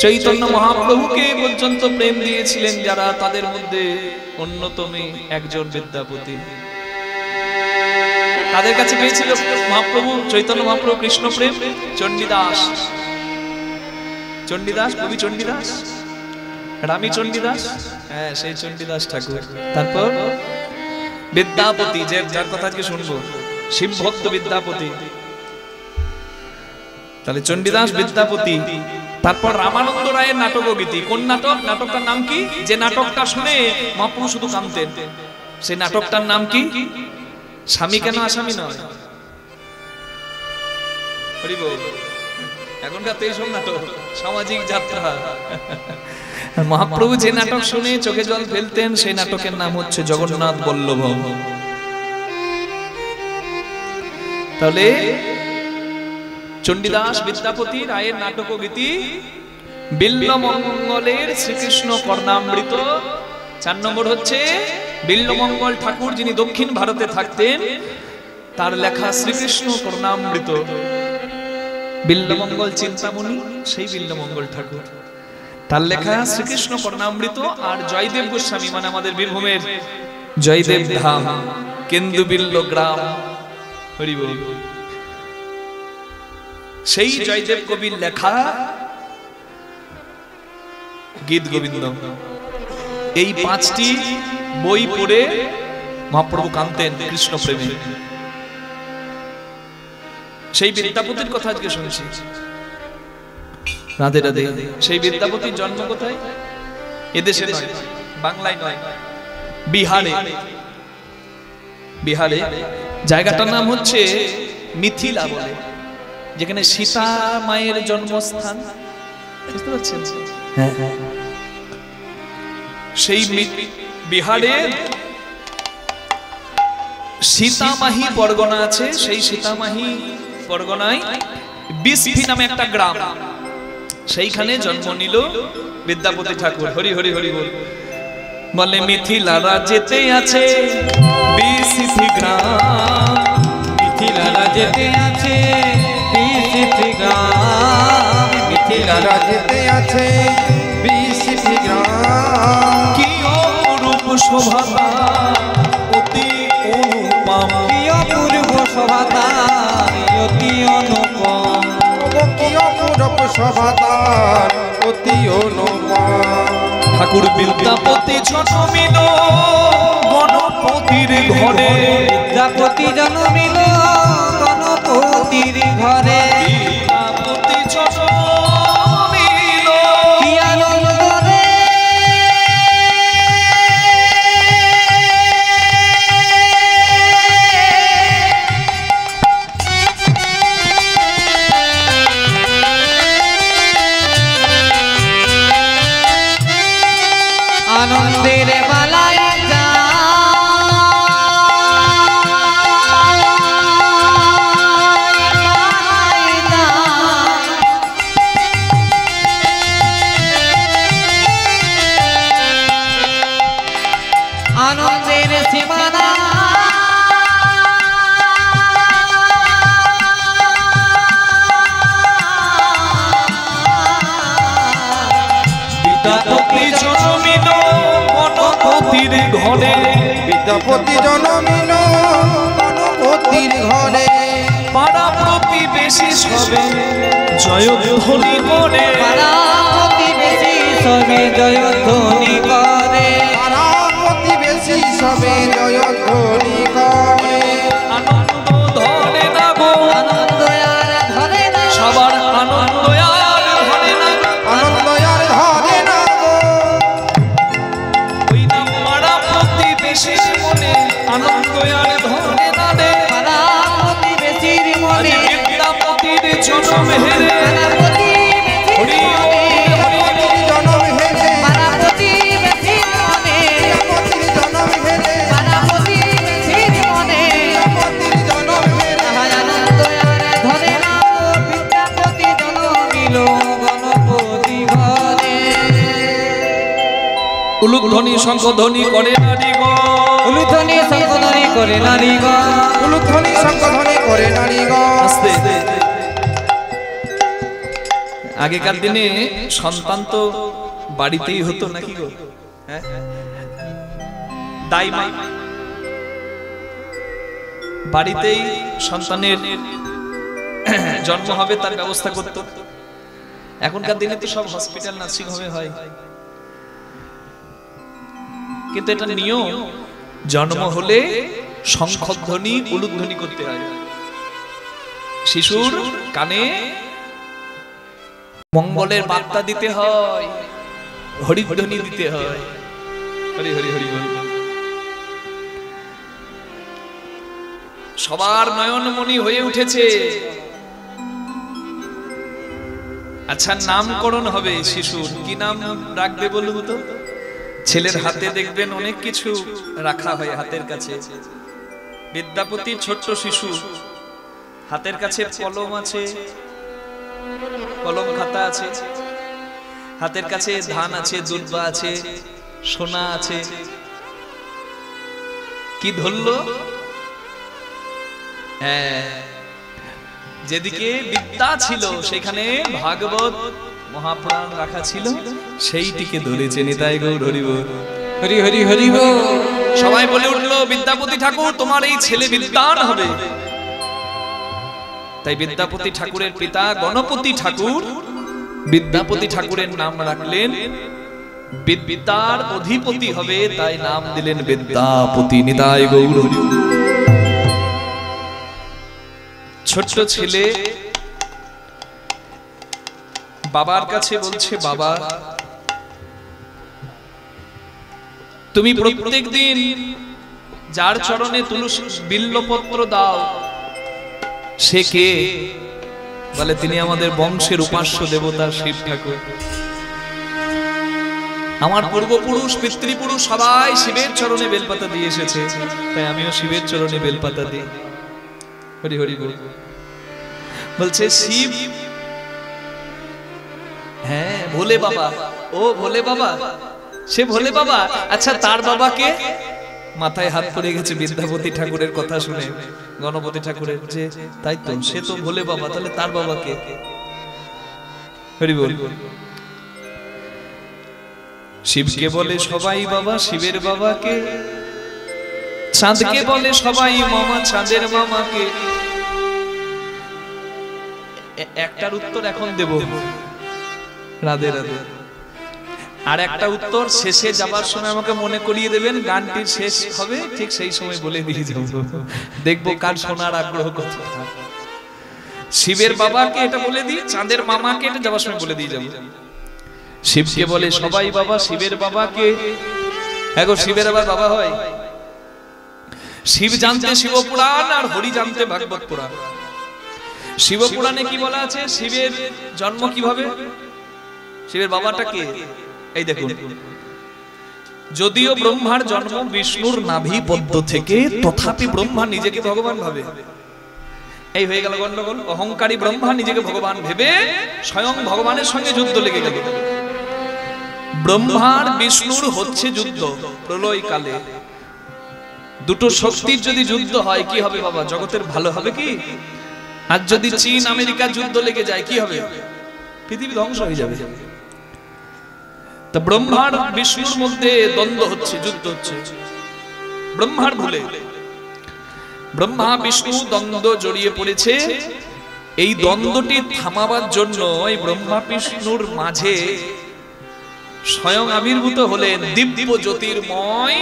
চৈতন্য মহাপ্রভুকে পর্যন্ত প্রেম দিয়েছিলেন যারা, তাদের মধ্যে অন্যতম একজন বিদ্যাপতি। তাদের কাছে পেয়েছিল মহাপ্রভু, চৈতন্য মহাপ্রভু কৃষ্ণ প্রেম। চণ্ডীদাস, চণ্ডীদাস, কবি চণ্ডীদাস, রামী চণ্ডীদাস, হ্যাঁ সেই চণ্ডীদাস ঠাকুর। তারপর বিদ্যাপতি, যার কথা আজকে শুনবো, শিব ভক্ত বিদ্যাপতি। তাহলে চণ্ডীদাস, বিদ্যাপতি। তারপর রামানন্দ রায়ের নাটক গীতি। কোন নাটক? নাটকটার নাম কি? যে নাটকটা শুনে মহাপ্রভু শুধু কাঁদতেন, সেই নাটকটার নাম কি? স্বামী কেন আসামি নয়। হরি বল। এখনকার তো এইসব নাটক সামাজিক যাত্রা। মহাপ্রভু যে নাটক শুনে চোখে জল ফেলতেন, সেই নাটকের নাম হচ্ছে জগন্নাথ বল্লভ। তাহলে চণ্ডীদাস, বিদ্যাপতি রায়ের নাটক গীতি, বিল্লমঙ্গলের শ্রীকৃষ্ণ কর্ণামৃত, 4 নম্বর হচ্ছে বিল্লমঙ্গল ঠাকুর, যিনি দক্ষিণ ভারতে থাকতেন, তার লেখা শ্রীকৃষ্ণ করুণামৃত। বিল্লমঙ্গল চিন্তামণি সেই বিল্লমঙ্গল ঠাকুর, তার লেখা শ্রীকৃষ্ণ করুণামৃত। আর জয়দেব গোস্বামী মানে আমাদের বীরভূমের জয়দেব ধাম, কেন্দু বিল্ল গ্রাম, হরি বল, সেই জয়দেব কবির লেখা গীত গোবিন্দ। এই 5টি বই পড়ে মহাপ্রভু কাঁদতেন কৃষ্ণ প্রেমে। সেই বিদ্যাপতির কথা আজকে শুনছি। রাধে রাধে। সেই বিদ্যাপতির জন্ম কোথায়? এদেশে নয়, বাংলায় নয়, বিহারে। বিহারে জায়গাটার নাম হচ্ছে মিথিলা বলে, যেখানে সীতা মায়ের জন্মস্থান। বুঝতে পারছেন? হ্যাঁ। সেই বিহারে সীতামাহি পরগনা আছে। সেই সীতামাহি পরগনায় বিসফি নামে একটা গ্রাম, সেইখানে জন্ম নিল বিদ্যাপতি ঠাকুর। হরি হরি হরি বল। বলে মিথিলা রাজ্যেতে আছে বিসফি গ্রাম, মিথিলা রাজ্যেতে আছে বিসফি গ্রাম, মিথিলা রাজ্যেতে আছে বিসফি গ্রাম। কি অপরূপ শোভা অতি অনুপম, কি অপূর্ব শোভা তার অতি অনুপম, কি অপূর্ব শোভা তার অতি অনুপম। ঠাকুর বিদ্যাপতি জন্মিল গণপতির ঘরে, বিদ্যাপতি জন্মিল গণপতির ঘরে। বিদ্যাপতি জন্মিল কি আনন্দ রে, আনন্দের বালায় আনন্দের সীমানা বিদ্যাপতি জন্মিল গণপতির ঘরে, বিদ্যাপতি জন্মিল গণপতির ঘরে। পাড়া প্রতিবেশী সবে জয়ধ্বনি করে, পাড়া প্রতিবেশী সবে জয়ধ্বনি করে, পাড়া প্রতিবেশী সবে জয়ধ্বনি করে। আনন্দ ধরে না গো, আনন্দ আর ধরে না, সবার আনন্দ আর ধরে না, আনন্দ আর ধরে না গো। ওই না পাড়া প্রতিবেশীর মনে আনন্দ আর ধরে না রে। পাড়া প্রতিবেশীর মনে, বিদ্যাপতির জন্ম হেরে, পাড়া প্রতিবেশীর হরি মনে, বিদ্যাপতির জন্ম হেরে, পাড়া প্রতিবেশীর মনে, বিদ্যাপতির জন্ম হেরে, পাড়া প্রতিবেশীর মনে, বিদ্যাপতির জন্ম হেরে। তাহার আনন্দ আর ধরে না গো, বিদ্যাপতি জন্মিল গণপতি ঘরে। উলুধ্বনি শঙ্খধ্বনি করে নারী গো, উলুধ্বনি শঙ্খধ্বনি করে নারীগণ, উলুধ্বনি শঙ্খধ্বনি করে নারীগণ। আস্তে। আগেকার দিনে সন্তান তো বাড়িতেই হতো নাকি গো? হ্যাঁ, দাই মা বাড়িতেই সন্তানের জন্ম হবে তার ব্যবস্থা করত। এখনকার দিনে তো সব হসপিটাল নার্সিং হোমে হয়, কিন্তু এটা নিয়ম, জন্ম হলে শঙ্খধ্বনি উলুধ্বনি করতে হয়। শিশুর কানে মঙ্গলের বার্তা দিতে হয়, হরিধ্বনি দিতে হয়। হরি হরি হরি হরি। সবার নয়নমণি হয়ে উঠেছে। আচ্ছা, নামকরণ হবে শিশুর, কি নাম রাখবে বলুন তো? ছেলের হাতে দেখবেন অনেক কিছু রাখা হয় হাতের কাছে। বিদ্যাপতি ছোট্ট শিশু, হাতের কাছে কলম আছে, কলম খাতা আছে, হাতের কাছে ধান আছে, দুর্বা আছে, সোনা আছে, কি ধরলো? হ্যাঁ, যেদিকে বিদ্যা ছিল সেখানে ভাগবত মহাপুরাণ রাখা ছিল, সেইটিকে ধরেছে। নিতাই গৌর হরি বল। হরি হরি হরি বল। সবাই বলে উঠলো, বিদ্যাপতি ঠাকুর তোমার এই ছেলে বিদ্বান হবে। তাই বিদ্যাপতি ঠাকুরের পিতা গণপতি ঠাকুর বিদ্যাপতি ঠাকুরের নাম রাখলেন, বিদ্যার অধিপতি হবে, তাই নাম দিলেন বিদ্যাপতি। নিতাই গৌর হরি বল। ছোট্ট ছেলে বাবার কাছে বলছে, বাবা তুমি প্রত্যেক দিন যার চরণে তুলসী বিল্লপত্র দাও সে কে? বলে তিনি আমাদের বংশের উপাস্য দেবতা শিব ঠাকুর। আমার পূর্বপুরুষ পিতৃপুরুষ সবাই শিবের চরণে বেলপাতা দিয়ে এসেছে, তাই আমিও শিবের চরণে বেলপাতা দিই। হরি হরি বল। বলছে শিব, হ্যাঁ ভোলে বাবা। ও ভোলে বাবা, সে ভোলে বাবা। আচ্ছা তার বাবাকে? মাথায় হাত পড়ে গেছে বিদ্যাপতি ঠাকুরের কথা শুনে গণপতি ঠাকুরের, যে তাই তো, সে তো ভোলে বাবা, তাহলে তার বাবাকে? হরি বল। শিবকে বলে সবাই বাবা, শিবের বাবাকে। চাঁদকে বলে সবাই মামা, চাঁদের মামাকে। একটার উত্তর এখন দেব, রাধে রাধে। আর একটা উত্তর শেষে যাবার সময় আমাকে মনে করিয়ে দেবেন, গানটি শেষ হবে ঠিক সেই সময় বলে দিয়ে যাব, দেখবো কার শোনার আগ্রহ কত। শিবের বাবাকে এটা বলে দিই, চাঁদের মামাকে এটা যাবার সময় বলে দিয়ে যাব। শিবকে বলে সবাই বাবা, শিবের বাবাকে। এখন শিবের আবার বাবা হয়? শিব জানতে শিবপুরাণ আর হরি জানতে ভাগবত পুরাণ। শিবপুরাণে কি বলা আছে? শিবের জন্ম কিভাবে, শিবের বাবাটা কে? এই দেখুন, যদিও ব্রহ্মার জন্ম বিষ্ণুর নাভি পদ্ম থেকে, তথাপি ব্রহ্মা নিজেকে ভগবান ভাবে। এই হয়ে গেল গন্ডগোল। অহংকারী ব্রহ্মা নিজেকে ভগবান ভেবে স্বয়ং ভগবানের সঙ্গে যুদ্ধ লেগে গেল। ব্রহ্মার বিষ্ণুর হচ্ছে যুদ্ধ প্রলয় কালে। দুটো শক্তির যদি যুদ্ধ হয় কি হবে বাবা? জগতের ভালো হবে কি? আর যদি চীন আমেরিকার যুদ্ধ লেগে যায় কি হবে? পৃথিবী ধ্বংস হয়ে যাবে। তা ব্রহ্মার বিষ্ণুর মধ্যে দ্বন্দ্ব হচ্ছে, যুদ্ধ হচ্ছে ব্রহ্মার ভুলে। ব্রহ্মা বিষ্ণু দ্বন্দ্ব জড়িয়ে পড়েছে। এই দ্বন্দ্বটি থামাবার জন্য এই ব্রহ্মা বিষ্ণুর মাঝে স্বয়ং আবির্ভূত হলেন দিব্য জ্যোতির্ময়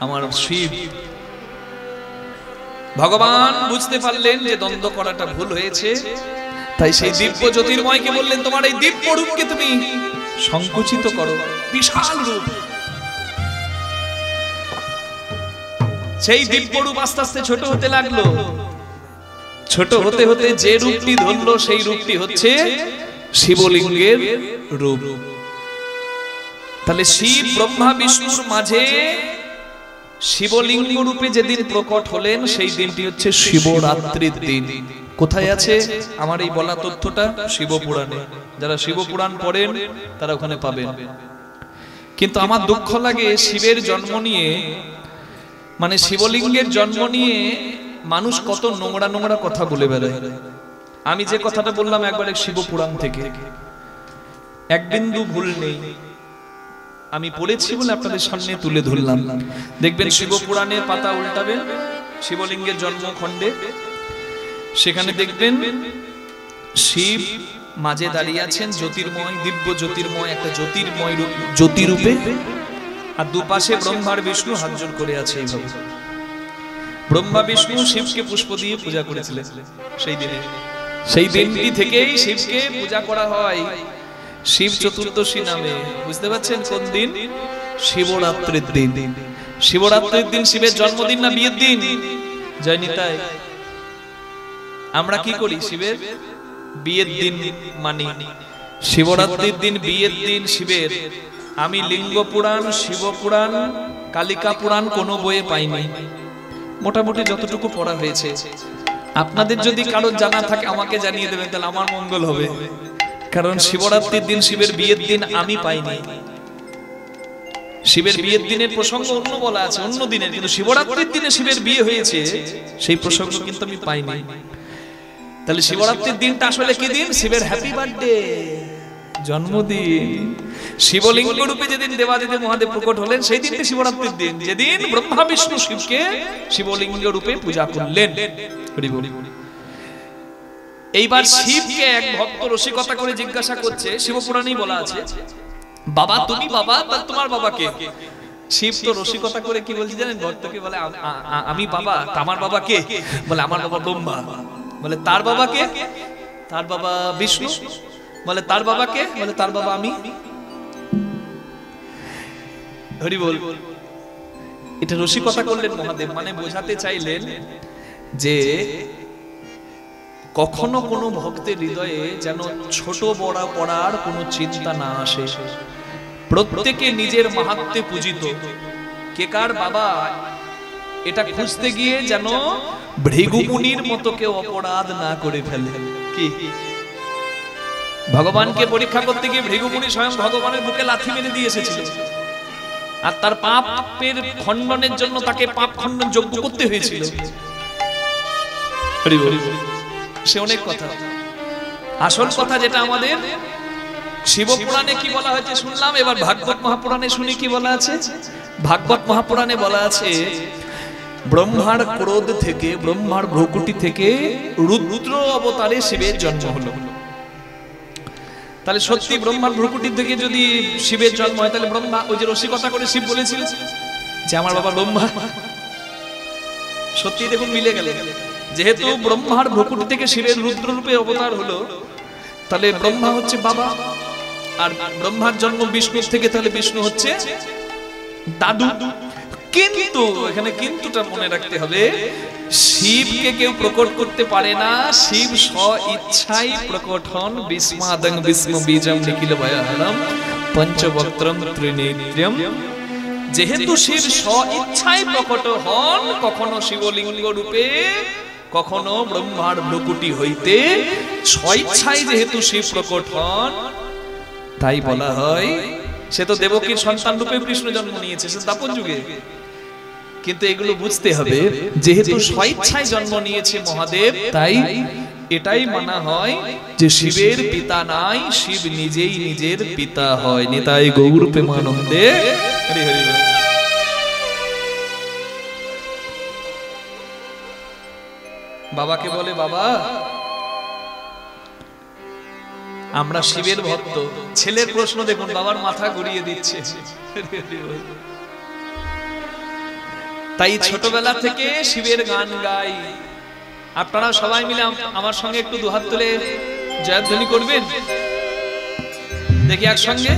আমার শিব। ভগবান বুঝতে পারলেন যে দ্বন্দ্ব করাটা ভুল হয়েছে, তাই সেই দিব্য জ্যোতির্ময়কে বললেন, তোমার এই দিব্য রূপকে তুমি সংকুচিত করো। বিশাল রূপ, সেই দিব্য রূপ আস্তে আস্তে ছোট হতে লাগলো। ছোট হতে হতে যে রূপটি ধরলো সেই রূপটি হচ্ছে শিবলিঙ্গের রূপ। তাহলে শিব ব্রহ্মা বিষ্ণুর মাঝে শিবলিঙ্গ রূপে যেদিন প্রকট হলেন সেই দিনটি হচ্ছে শিবরাত্রির দিন। কোথায় আছে আমার এই বলা তথ্যটা? শিবপুরাণে। যারা শিবপুরাণ পড়েন তারা ওখানে পাবেন। কিন্তু আমার দুঃখ লাগে শিবের জন্ম নিয়ে, মানে শিবলিঙ্গের জন্ম নিয়ে মানুষ কত নোংরা নোংরা কথা বলে বেড়ায়। আমি যে কথাটা বললাম একবারে শিবপুরাণ থেকে, এক বিন্দু ভুল নেই। আমি পড়েছি বলে আপনাদের সামনে তুলে ধরলাম। দেখবেন শিবপুরাণের পাতা উল্টাবেন, শিবলিঙ্গের জন্মখণ্ডে সেখানে দেখবেন শিব মাঝে দাঁড়িয়ে আছেন জ্যোতির্ময়, দিব্য জ্যোতির্ময়, একটা জ্যোতির্ময় রূপ, জ্যোতিরূপে। আর দুপাশে ব্রহ্মার বিষ্ণু হাত জোড় করে আছে এইভাবে। ব্রহ্মা বিষ্ণু শিবকে পুষ্প দিয়ে পূজা করেছিলেন সেই দিনে। সেই দিনটি থেকেই শিবকে পূজা করা হয় শিব চতুর্দশী নামে। বুঝতে পারছেন কোন দিন? শিবরাত্রির দিন। শিবরাত্রির দিন শিবের জন্মদিন না বিয়ের দিন? জয় নিতাই। আমরা কি করি? শিবের বিয়ের দিন মানি। শিবরাত্রির দিন বিয়ের দিন শিবের। আমি লিঙ্গ পুরাণ, শিবপুরাণ, কালিকা পুরাণ কোনো বইয়ে পাইনি। মোটামুটি যতটুকু পড়া হয়েছে। আপনাদের যদি কারো জানা থাকে আমাকে জানিয়ে দেবেন, তাহলে আমার মঙ্গল হবে। কারণ শিবরাত্রির দিন, শিবের বিয়ের দিন আমি পাইনি। শিবের বিয়ের দিনের প্রসঙ্গ অন্য বলা আছে, অন্য দিনের, কিন্তু শিবরাত্রির দিনে শিবের বিয়ে হয়েছে সেই প্রসঙ্গ কিন্তু আমি পাইনি। তাহলে শিবরাত্রির দিনটা আসলে কি দিন? শিবের হ্যাপি বার্থডে, জন্মদিন। শিবলিঙ্গ রূপে যেদিন দেবাদিদেব মহাদেব প্রকট হলেন সেই দিনটা শিবরাত্রির দিন, যেদিন ব্রহ্মা বিষ্ণু শিবকে শিবলিঙ্গ রূপে পূজা করলেন। এইবার শিবকে এক ভক্ত রসিকতা করে জিজ্ঞাসা করছে, শিবপুরাণেই বলা আছে, বাবা তুমি বাবা, তার তোমার বাবা কে? শিব তো রসিকতা করে কি বলছে জানেন? ভক্তকে বলে আমি বাবা, আমার বাবা কে? বলে আমার বাবা ব্রহ্মা। বলে তার বাবা কে? তার বাবা বিষ্ণু। বলে তার বাবা কে? বলে তার বাবা আমি। হরি বল। এটা রসিকতা করলেন মহাদেব, মানে বোঝাতে চাইলেন যে কখনো কোনো ভক্তের হৃদয়ে যেন ছোট বড় পড়ার কোনো চিন্তা না আসে। প্রত্যেকে নিজের মাহাত্ম্যে পূজিত, কে কার বাবা এটা খুঁজতে গিয়ে যেন ভৃগুমুনির মতো কেউ অপরাধ না করে ফেলে। কি ভগবানকে পরীক্ষা করতে গিয়ে ভৃগুমুনি স্বয়ং ভগবানের বুকে লাথি মেরে দিয়ে এসেছিল, আর তার পাপের খণ্ডনের জন্য তাকে পাপ খণ্ডন যজ্ঞ করতে হয়েছিল। সে অনেক কথা। আসল কথা যেটা আমাদের শিবপুরাণে কি বলা হয়েছে শুনলাম, এবার ভাগবত মহাপুরাণে শুনি কি বলা আছে। ভাগবত মহাপুরাণে বলা আছে, ব্রহ্মার ক্রোধ থেকে, ব্রহ্মার ভ্রকুটি থেকে রুদ্র অবতারে শিবের জন্ম হলো। তাহলে সত্যি ব্রহ্মার ভ্রকুটি থেকে যদি শিবের জন্ম হয়, তাহলে ব্রহ্মা, ওই যে রসিকতা করে শিব বলেছিল যে আমার বাবা ব্রহ্মা, সত্যি দেখুন মিলে গেল। যেহেতু ব্রহ্মার ভ্রকুটি থেকে শিবের রুদ্র রূপে অবতার হলো, তাহলে ব্রহ্মা হচ্ছে বাবা, আর ব্রহ্মার জন্ম বিষ্ণুর থেকে, তাহলে বিষ্ণু হচ্ছে দাদু। কিন্তু এখানে কিন্তুটা মনে রাখতে হবে, শিবকে কেউ প্রকট করতে পারে না, শিব স্ব ইচ্ছাই প্রকট হন। বিস্মাদং বিষ্ণু বীজম নিখিল ভয়হরম পঞ্চবক্ত্রম ত্রিনেত্রম। যেহেতু শিব স্ব ইচ্ছাই প্রকট হন, কখনো শিবলিঙ্গ রূপে, কখনো ব্রহ্মার ভ্রকুটি হইতে, স্বইচ্ছায় যেহেতু শিব প্রকট হন, তাই বলা হয় সে তো দেবকীর সন্তান রূপে কৃষ্ণ জন্ম নিয়েছে, সে দাপর যুগে। কিন্তু এগুলো বুঝতে হবে, যেহেতু স্বইচ্ছায় জন্ম নিয়েছে মহাদেব, তাই এটাই মানা হয় যে শিবের পিতা নাই, শিব নিজেই নিজের পিতা হয়। নিতাই গৌর প্রেমানন্দে হরি হরি। বাবাকে বলে, বাবা আমরা শিবের ভক্ত। ছেলের প্রশ্ন দেখুন, বাবার মাথা ঘুরিয়ে দিচ্ছে। তাই ছোটবেলা থেকে শিবের গান গাই। আপনারা সবাই মিলে আমার সঙ্গে একটু দুহাত তুলে জয়ধ্বনি করবেন, দেখি একসঙ্গে।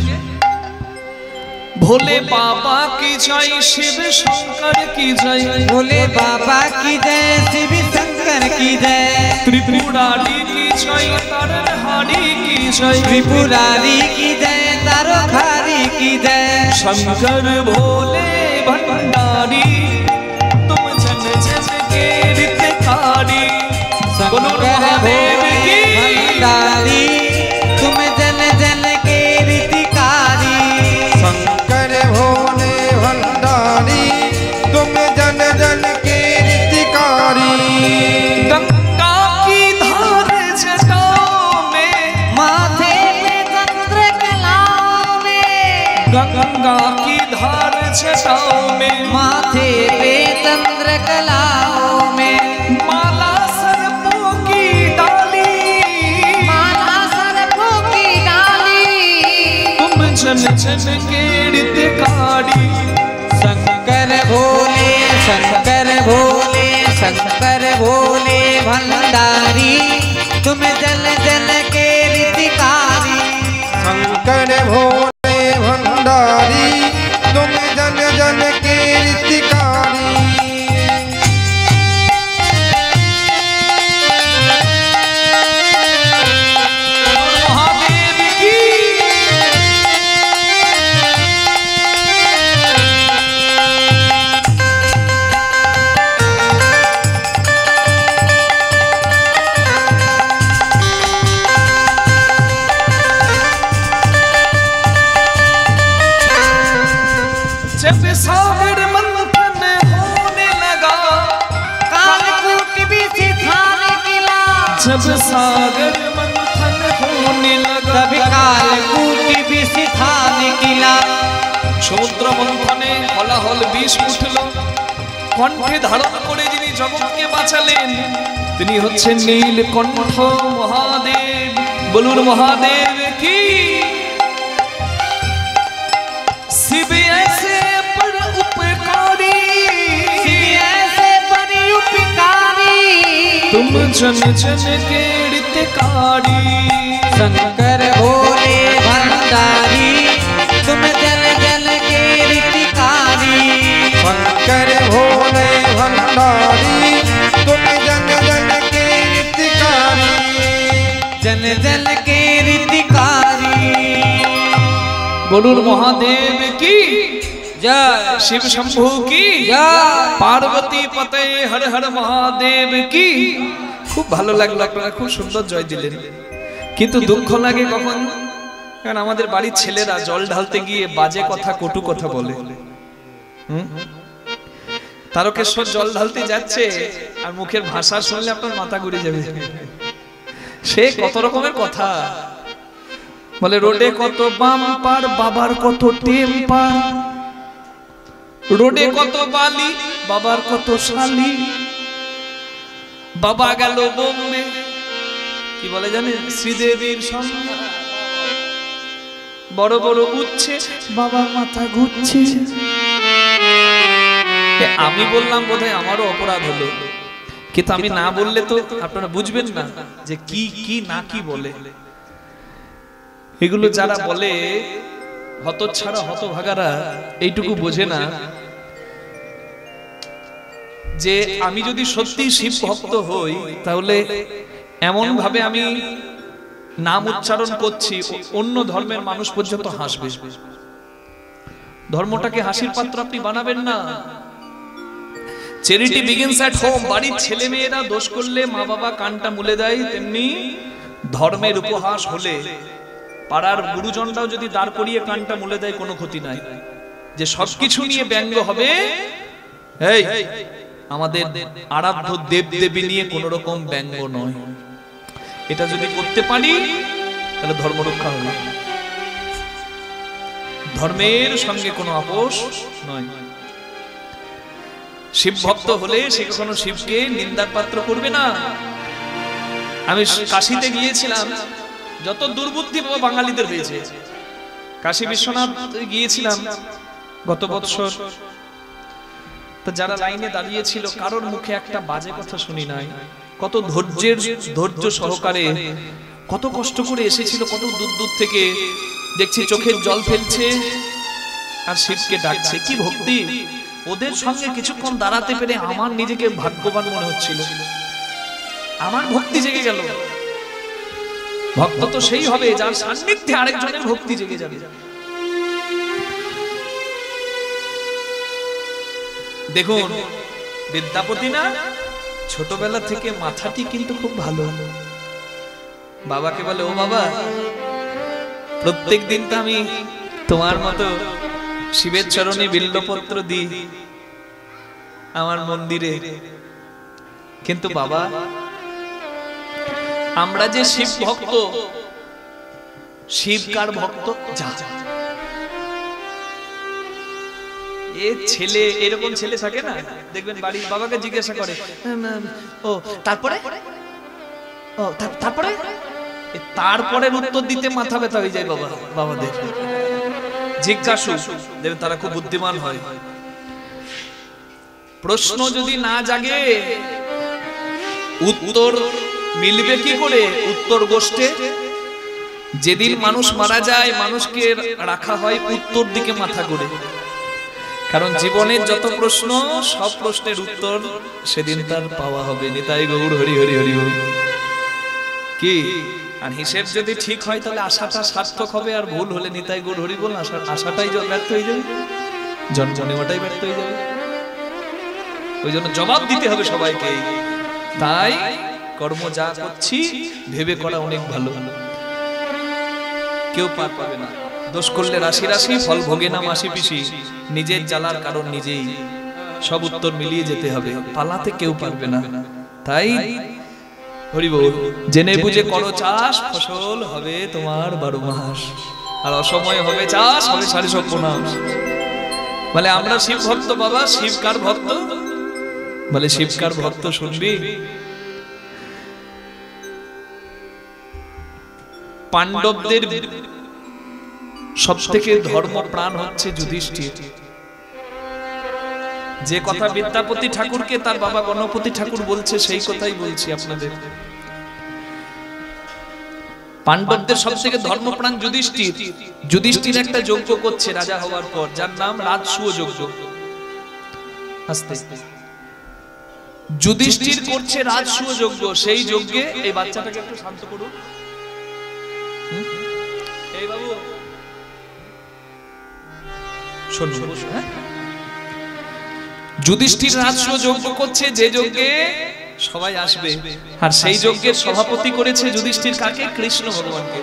ভোলে বাবা কি জয়, শিব শঙ্কর কি জয়, भोले बाबा की जय, शिव शंकर की जय, त्रिपुरारी की जय, तारनहारी की जय, त्रिपुरारी की जय, तारोखारी की जय। शंकर भोले भंडारी, तुम जन जन के हितकारी। बोलो महादेव की भंडारी, तुम जन जन के हितकारी। शंकर भोले भंडारी, तुम जन जन के हितकारी। गंगा की धार जटाओं में, माथे पे चंद्रकलाओं में, गंगा की धार जटाओं में, माथे पे चंद्रकलाओं में, माला सर्पों की डाली, माला सर्पों की डाली। तुम जन जन के हितकारी। शंकर भोले, शंकर भोले, शंकर भोले भंडारी, तुम जन जन के हितकारी। शंकर भोले भंडारी, तुम जन जन के हितकारी। महादेव की जब सागर मंथन होने लगा, कालकूट विष खाने गिला, जब सागर मंथन होने लगा, तब कालकूट विष खाने गिला। সমুদ্র মন্থনে হলাহল বিষ উঠল, কণ্ঠে ধারণ করে যিনি জগৎকে বাঁচালেন তিনি হচ্ছেন নীলকণ্ঠ মহাদেব। বলুন মহাদেব কি। শিব ऐसे पर उपकारी, शिव ऐसे परोपकारी, तुम जन जन के हितकारी। शंकर भोले भंडारी, तुम जल जल के हितकारी। शंकर भोले भंडारी, तुम जन जन के हितकारी। जन जल के हितकारी। বলুন মহাদেব কি जय শিব শম্ভু কি जय। পার্বতী পতে হর হর মহাদেব কি। খুব ভালো লাগলো, আপনারা খুব সুন্দর জয় দিলেন, কিন্তু দুঃখ লাগে কখন, কারণ আমাদের বাড়ির ছেলেরা জল ঢালতে গিয়ে বাজে কথা কটু কথা বলে। তারকেশ্বর জল ঢালতে যাচ্ছে আর মুখের ভাষা শুনলে আপনার মাথা ঘুরে যাবে। সে কত রকমের কথা বলে, রোডে কত বাম পার, বাবার কত টেম্পার, রোডে কত বালি, বাবার কত শালি, বাবা গেল বোম্বে, কি বলে জানেন, শ্রীদেবীর সঙ্গে বড় বড় উচ্ছে, বাবার মাথা ঘুরছে। আমি বললাম বোধহয় আমারও অপরাধ হলো, কিন্তু আমি না বললে তো আপনারা বুঝবেন না যে কি কি না কি বলে। এগুলো যারা বলে হতচ্ছাড়া হতভাগারা এইটুকু বোঝে না যে আমি যদি সত্যি শিব ভক্ত হই তাহলে এমন ভাবে আমি নাম উচ্চারণ করছি অন্য ধর্মের মানুষ পর্যন্ত হাসবে। ধর্মটাকে হাসির পাত্র আপনি বানাবেন না। Charity begins at home. বাড়ির ছেলে মেয়েরা দোষ করলে মা বাবা কানটা মুলে দেয়, তেমনি ধর্মের উপহাস হলে পাড়ার গুরুজনরাও যদি দাঁড় করিয়ে কানটা মুলে দেয় কোনো ক্ষতি নাই। যে সবকিছু নিয়ে ব্যঙ্গ হবে, এই আমাদের আরাধ্য দেব দেবী নিয়ে কোন রকম ব্যঙ্গ নয়। এটা যদি করতে পারি তাহলে ধর্ম রক্ষা হবে। ধর্মের সঙ্গে কোনো আপোষ নয়। শিব ভক্ত হলে সে কখনো শিবকে নিন্দার পাত্র করবে না। আমি কাশীতে গিয়েছিলাম, যত দুর্বুদ্ধি বাঙালিদের হয়েছে, কাশী বিশ্বনাথ গিয়েছিলাম গত বছর, তো যারা লাইনে দাঁড়িয়ে ছিল কারোর মুখে একটা বাজে কথা শুনি নাই। কত ধৈর্য সহকারে, কত কষ্ট করে এসেছিল, কত দূর দূর থেকে, দেখছি চোখের জল ফেলছে আর শিবকে ডাকছে। কি ভক্তি! ওদের সঙ্গে কিছুক্ষণ দাঁড়াতে পেরে আমার নিজেকে ভাগ্যবান মনে হচ্ছিল। আমার ভক্তি জেগে গেল। ভক্ত তো সেই হবে যার সান্নিধ্যে আরেকজনের ভক্তি জেগে যাবে। দেখুন বিদ্যাপতি না, ছোটবেলা থেকে মাথাটি কিন্তু খুব ভালো। বাবাকে বলে, ও বাবা, প্রত্যেক দিন তো আমি তোমার মতো শিবের চরণে বিল্বপত্র দিই আমার মন্দিরে, কিন্তু বাবা আমরা যে শিব ভক্ত, শিব কার ভক্ত? যা এ ছেলে, এরকম ছেলে থাকে না, দেখবেন বাড়ির বাবাকে জিজ্ঞাসা করে, ও তারপরে, ও তারপরে, তারপরের উত্তর দিতে মাথা ব্যথা হয়ে যায় বাবা বাবাদের। জিজ্ঞাসু দেখবেন তারা খুব বুদ্ধিমান হয়। প্রশ্ন যদি না জাগে উত্তর মিলবে কি করে? উত্তর গোষ্ঠে যেদিন মানুষ মারা যায় মানুষকে রাখা হয় উত্তর দিকে মাথা করে, কারণ জীবনের যত প্রশ্ন সব প্রশ্নের উত্তর সেদিন তার পাওয়া হবে। নিতাই গৌর হরি হরি হরি হরি। কি আর হিসেব যদি ঠিক হয় তাহলে আশাটা সার্থক হবে, আর ভুল হলে নিতাই গৌর হরি বল আশাটাই ব্যর্থ হয়ে যাবে, জন্ম নেওয়াটাই ব্যর্থ হয়ে যাবে। ওই জন্য জবাব দিতে হবে সবাইকে। তাই কর্ম যা করছি ভেবে করা অনেক ভালো, কেউ পার পাবে না। দোষ করলে রাশি রাশি, ফল ভোগে না মাসি পিসি। নিজের জ্বালার কারণ নিজেই, সব উত্তর মিলিয়ে যেতে হবে, পালাতে কেউ পারবে না। তাই হরি বল, জেনে বুঝে করো চাষ, ফসল হবে তোমার 12 মাস। আর অসময়ে হবে চাষ, হবে সারি সর্বনাশ। বলে আমরা শিব ভক্ত বাবা। শিব কার ভক্ত? বলে শিব কার ভক্ত শুনবি? পাণ্ডবদের সবথেকে ধর্মপ্রাণ হচ্ছে যুধিষ্ঠির। যে কথা বিদ্যাপতি ঠাকুরকে তার বাবা গণপতি ঠাকুর বলছে, সেই কথাই বলছি আপনাদের। পাণ্ডবদের সবথেকে ধর্মপ্রাণ যুধিষ্ঠির। যুধিষ্ঠির একটা যজ্ঞ করছে রাজা হওয়ার পর, যার নাম রাজসূয় যজ্ঞ। আস্তে যুধিষ্ঠির করছে রাজসূয় যজ্ঞ। সেই যজ্ঞে এই বাচ্চাটাকে একটু শান্ত করুন। এই বাবু শুনুন, যুধিষ্ঠির রাজসূয় যজ্ঞ করছে, যে যজ্ঞে সবাই আসবে। আর সেই যজ্ঞের সভাপতি করেছে যুধিষ্ঠির কাকে? কৃষ্ণ ভগবানকে।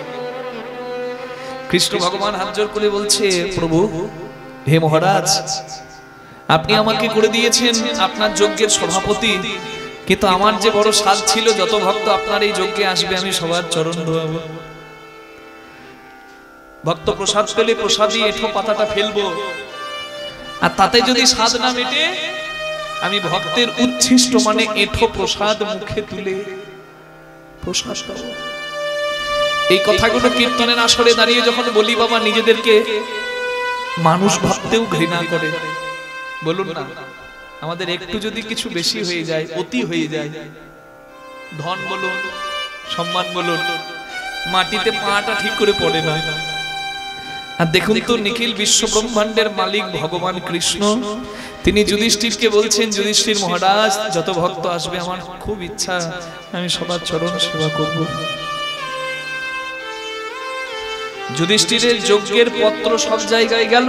কৃষ্ণ ভগবান হাত জোড় করে বলছে, প্রভু হে মহারাজ, আপনি আমাকে করে দিয়েছেন আপনার যজ্ঞের সভাপতি, কিন্তু আমার যে বড় সাধ ছিল, যত ভক্ত আপনার এই যজ্ঞে আসবে আমি সবার চরণ ধোয়াবো। ভক্ত প্রসাদ পেলে প্রসাদী এঁঠো পাতাটা ফেলবো, আর তাতে যদি স্বাদ না মেটে আমি ভক্তের উচ্ছিষ্ট মানে এঁঠো প্রসাদ মুখে তুলে প্রসাদ পাবো। এই কথাগুলো কীর্তনের আসরে দাঁড়িয়ে যখন বলি বাবা, নিজেদেরকে মানুষ ভাবতেও ঘৃণা করে। বলুন না, আমাদের একটু যদি কিছু বেশি হয়ে যায়, অতি হয়ে যায়, ধন বলুন, সম্মান বলুন, মাটিতে পাটা ঠিক করে পড়ে না। আর দেখুন তো, নিখিল বিশ্ব ব্রহ্মাণ্ডের মালিক ভগবান কৃষ্ণ, তিনি যুধিষ্ঠিরকে বলছেন, যুধিষ্ঠির মহারাজ, যত ভক্ত আসবে আমার খুব ইচ্ছা আমি সবার চরণ সেবা করব। যুধিষ্ঠিরের যজ্ঞের পত্র সব জায়গায় গেল,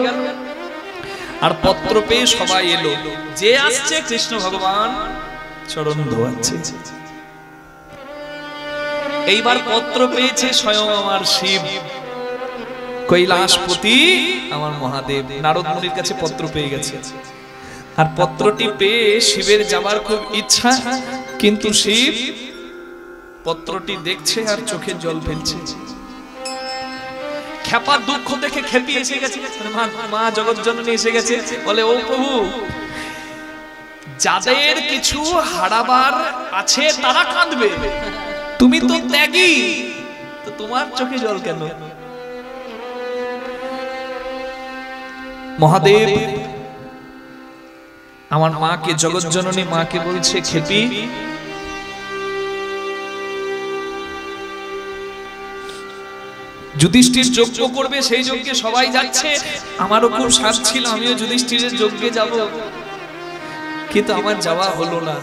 আর পত্র পেয়ে সবাই এলো। যে আসছে কৃষ্ণ ভগবান চরণ ধোয়াচ্ছে। এইবার পত্র পেয়েছে স্বয়ং আমার শিব, কৈলাসপতি আমার মহাদেব। নারদ মুনির কাছে পত্র পেয়ে গেছে, আর পত্রটি পেয়ে শিবের যাবার খুব ইচ্ছা, কিন্তু শিব পত্রটি দেখছে আর চোখে জল ফেলছে। খেপার দুঃখ দেখে খেপি এসে গেছে, মা জগৎজননী এসে গেছে। বলে, ও প্রভু, যাদের কিছু হারাবার আছে তারা কাঁদবে, তুমি তো ত্যাগী, তো তোমার চোখে জল কেন? মহাদেব আমার মাকে, জগৎজননী মাকে বলছে, খেপি, যুধিষ্ঠির যজ্ঞ করবে, সেই যজ্ঞে সবাই যাচ্ছে, আমারও খুব সাধ ছিল আমিও যুধিষ্ঠিরের যজ্ঞে যাব, কিন্তু আমার যাওয়া হলো না।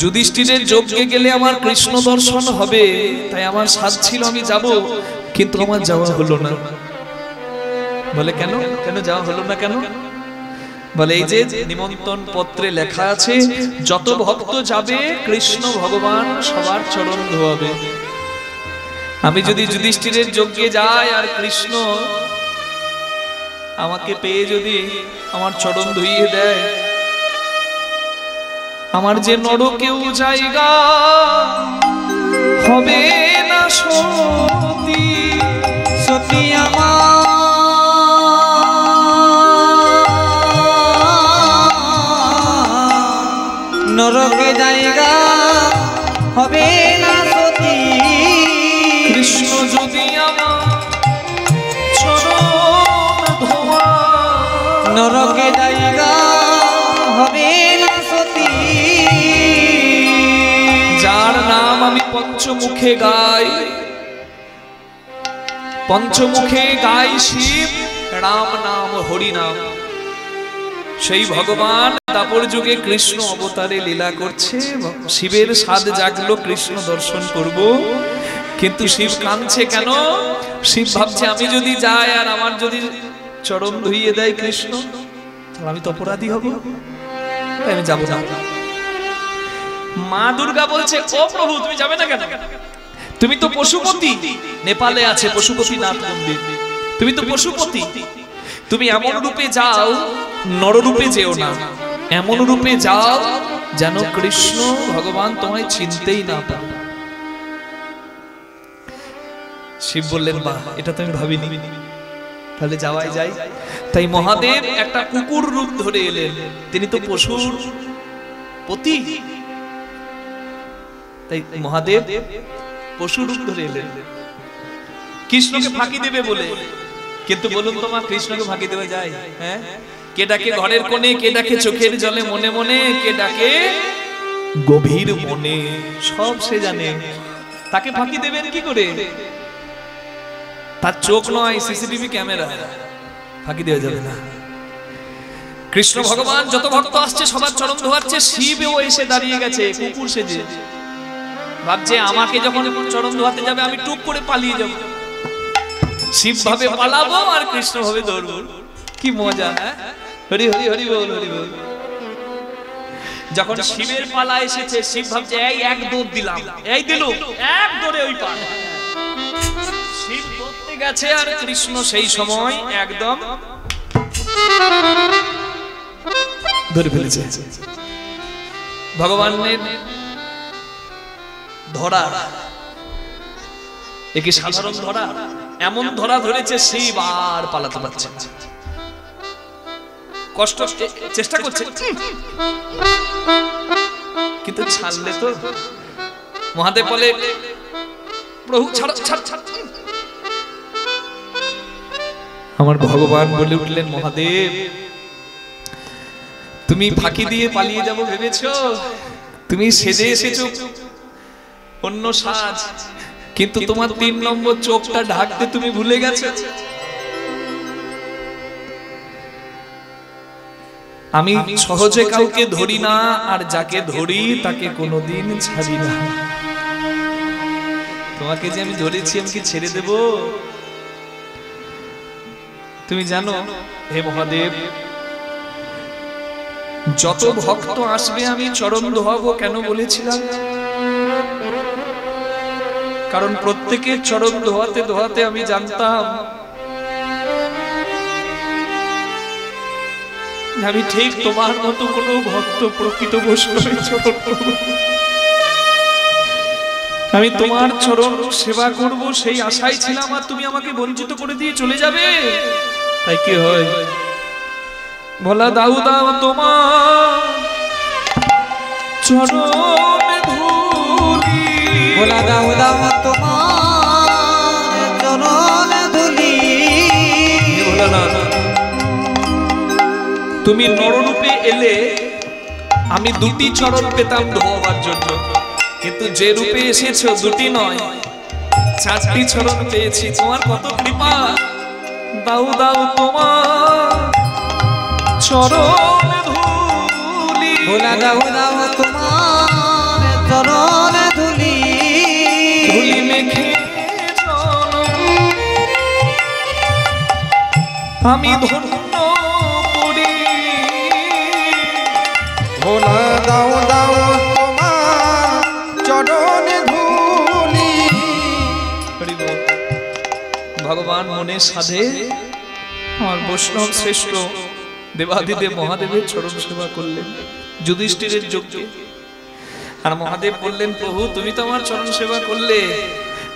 যুধিষ্ঠিরের যজ্ঞে গেলে আমার কৃষ্ণ দর্শন হবে, তাই আমার সাধ ছিল আমি যাব, কিন্তু আমার যাওয়া হলো না। বলে, কেন কেন যাওয়া হলো না কেন? বলে, এই যে নিমন্ত্রণ পত্রে লেখা আছে, যত ভক্ত যাবে কৃষ্ণ ভগবান সবার চরণ ধোয়াবে। আমি যদি যুধিষ্ঠিরের যজ্ঞে যাই আর কৃষ্ণ আমাকে পেয়ে যদি আমার চরণ ধুইয়ে দেয়, আমার যে নরকেও জায়গা হবে না সতী। সতী আমার নরকে জায়গা হবে না সতী। কৃষ্ণ যদি আমার চরণ ধোয়া, নরকে জায়গা হবে না সতী। যার নাম আমি পঞ্চমুখে গাই, পঞ্চমুখে গাই শিব রাম নাম হরি নাম, সেই ভগবান দাপর যুগে কৃষ্ণ অবতারে লীলা করছে। শিবের স্বাদ জাগলো, কৃষ্ণ দর্শন করব, কিন্তু শিব কাঁদছে কেন? শিব ভাবছে, আমি যদি যাই আর আমার যদি চরণ ধুইয়ে দেয় কৃষ্ণ, আমি তো অপরাধী হব, আমি যাব না। মা দুর্গা বলছে, ও প্রভু, তুমি যাবে না কেন? তুমি তো পশুপতি, নেপালে আছে পশুপতিনাথ মন্দির, তুমি তো পশুপতি, তুমি এমন রূপে যাও, নররূপে যেও না, এমন রূপে যাও যেন কৃষ্ণ ভগবান তোমায় চিনতেই না পারে। শিব বললেন, বাহ, এটা তো আমি ভাবিনি, তাহলে যাওয়াই যায়। তাই মহাদেব একটা কুকুর রূপ ধরে এলেন, তিনি তো পশুর পতি, তাই মহাদেব পশু রূপ ধরে এলেন কৃষ্ণকে ফাঁকি দেবে বলে। কিন্তু বলুন তো মা, কৃষ্ণকে ফাঁকি দেওয়া যায়? হ্যাঁ, কে ডাকে ঘরের কোণে, কে ডাকে চোখের জলে মনে মনে, কে ডাকে গভীর মনে, সব সে জানে। তাকে ফাঁকি দেবেন কি করে? তার চোখ নয়, সিসিটিভি ক্যামেরা, ফাঁকি দেওয়া যাবে না। কৃষ্ণ ভগবান যত ভক্ত আসছে সবার চরণ ধোয়াচ্ছে, শিবও এসে দাঁড়িয়ে গেছে কুকুর সেজে, ভাবছে আমাকে যখন চরণ ধোয়াতে যাবে আমি টুক করে পালিয়ে যাব। শিব ভাবে পালাবো আর কৃষ্ণ ভাবে দৌড়বো, কি মজা। হরি হরি হরি বল, হরি বল। যখন শিবের পালা এসেছে, শিব ভাবছে এই এক দৌড় দিলাম, এই দিল এক দৌড়ে ওই পাল। শিব দৌড়তে গেছে আর কৃষ্ণ সেই সময় একদম ধরে ফেলেছে। ভগবানের ধরা একে সাধারণ ধরা, এমন ধরা ধরেছে শিব আর পালাতে পারছে না, কষ্ট চেষ্টা করছে, কিন্তু ছাড়লে তো। মহাদেব বলে, প্রভু ছাড় ছাড় ছাড়। আমার ভগবান বলে উঠলেন, মহাদেব তুমি ফাঁকি দিয়ে পালিয়ে যাবো ভেবেছো? তুমি সেজে এসেছো অন্য সাজ, কিন্তু তোমার 3 নম্বর চোখটা ঢাকতে তুমি ভুলে গেছো। আমি সহজে কাউকে ধরি না, আর যাকে ধরি তাকে কোনোদিন ছাড়ি না। তোমাকে যে আমি ধরেছি, আমি কি ছেড়ে দেব? তুমি জানো হে মহাদেব, যত ভক্ত আসবে আমি চরণ ধোয়াবো। কেন বলেছিলাম? কারণ প্রত্যেকের চরণ ধোয়াতে ধোয়াতে আমি জানতাম আমি ঠিক তোমার মতো কোনো ভক্ত প্রকৃত বৈষ্ণবের চরণ ধোবো। আমি তোমার চরণ সেবা করব সেই আশায় ছিলাম, আর তুমি আমাকে বঞ্চিত করে দিয়ে চলে যাবে। তাই কি হয়? ভোলা দাও দাও তোমার চরণ ধুলি, ভোলা দাও দাও তোমার চরণ ধুলি। তুমি নররূপে এলে আমি 2টি চরণ পেতাম ধোয়াবার জন্য, কিন্তু যে রূপে এসেছো 2টি নয় 4টি চরণ পেয়েছি। তোমার কত কৃপা! দাও দাও তোমার চরণ ধুলি, ভোলা দাও দাও তোমার চরণ ধুলি। ধুলি মেখে আমি ধন্য করি। ভোলা দাও দাও তোমার চরণ ধুলি। ভগবান মনে সাধে আমার বৈষ্ণব শ্রেষ্ঠ দেবাদিদেব মহাদেবের চরণ সেবা করলেন যুধিষ্ঠিরের যজ্ঞে। আর মহাদেব বললেন, প্রভু তুমি তো আমার চরণ সেবা করলে,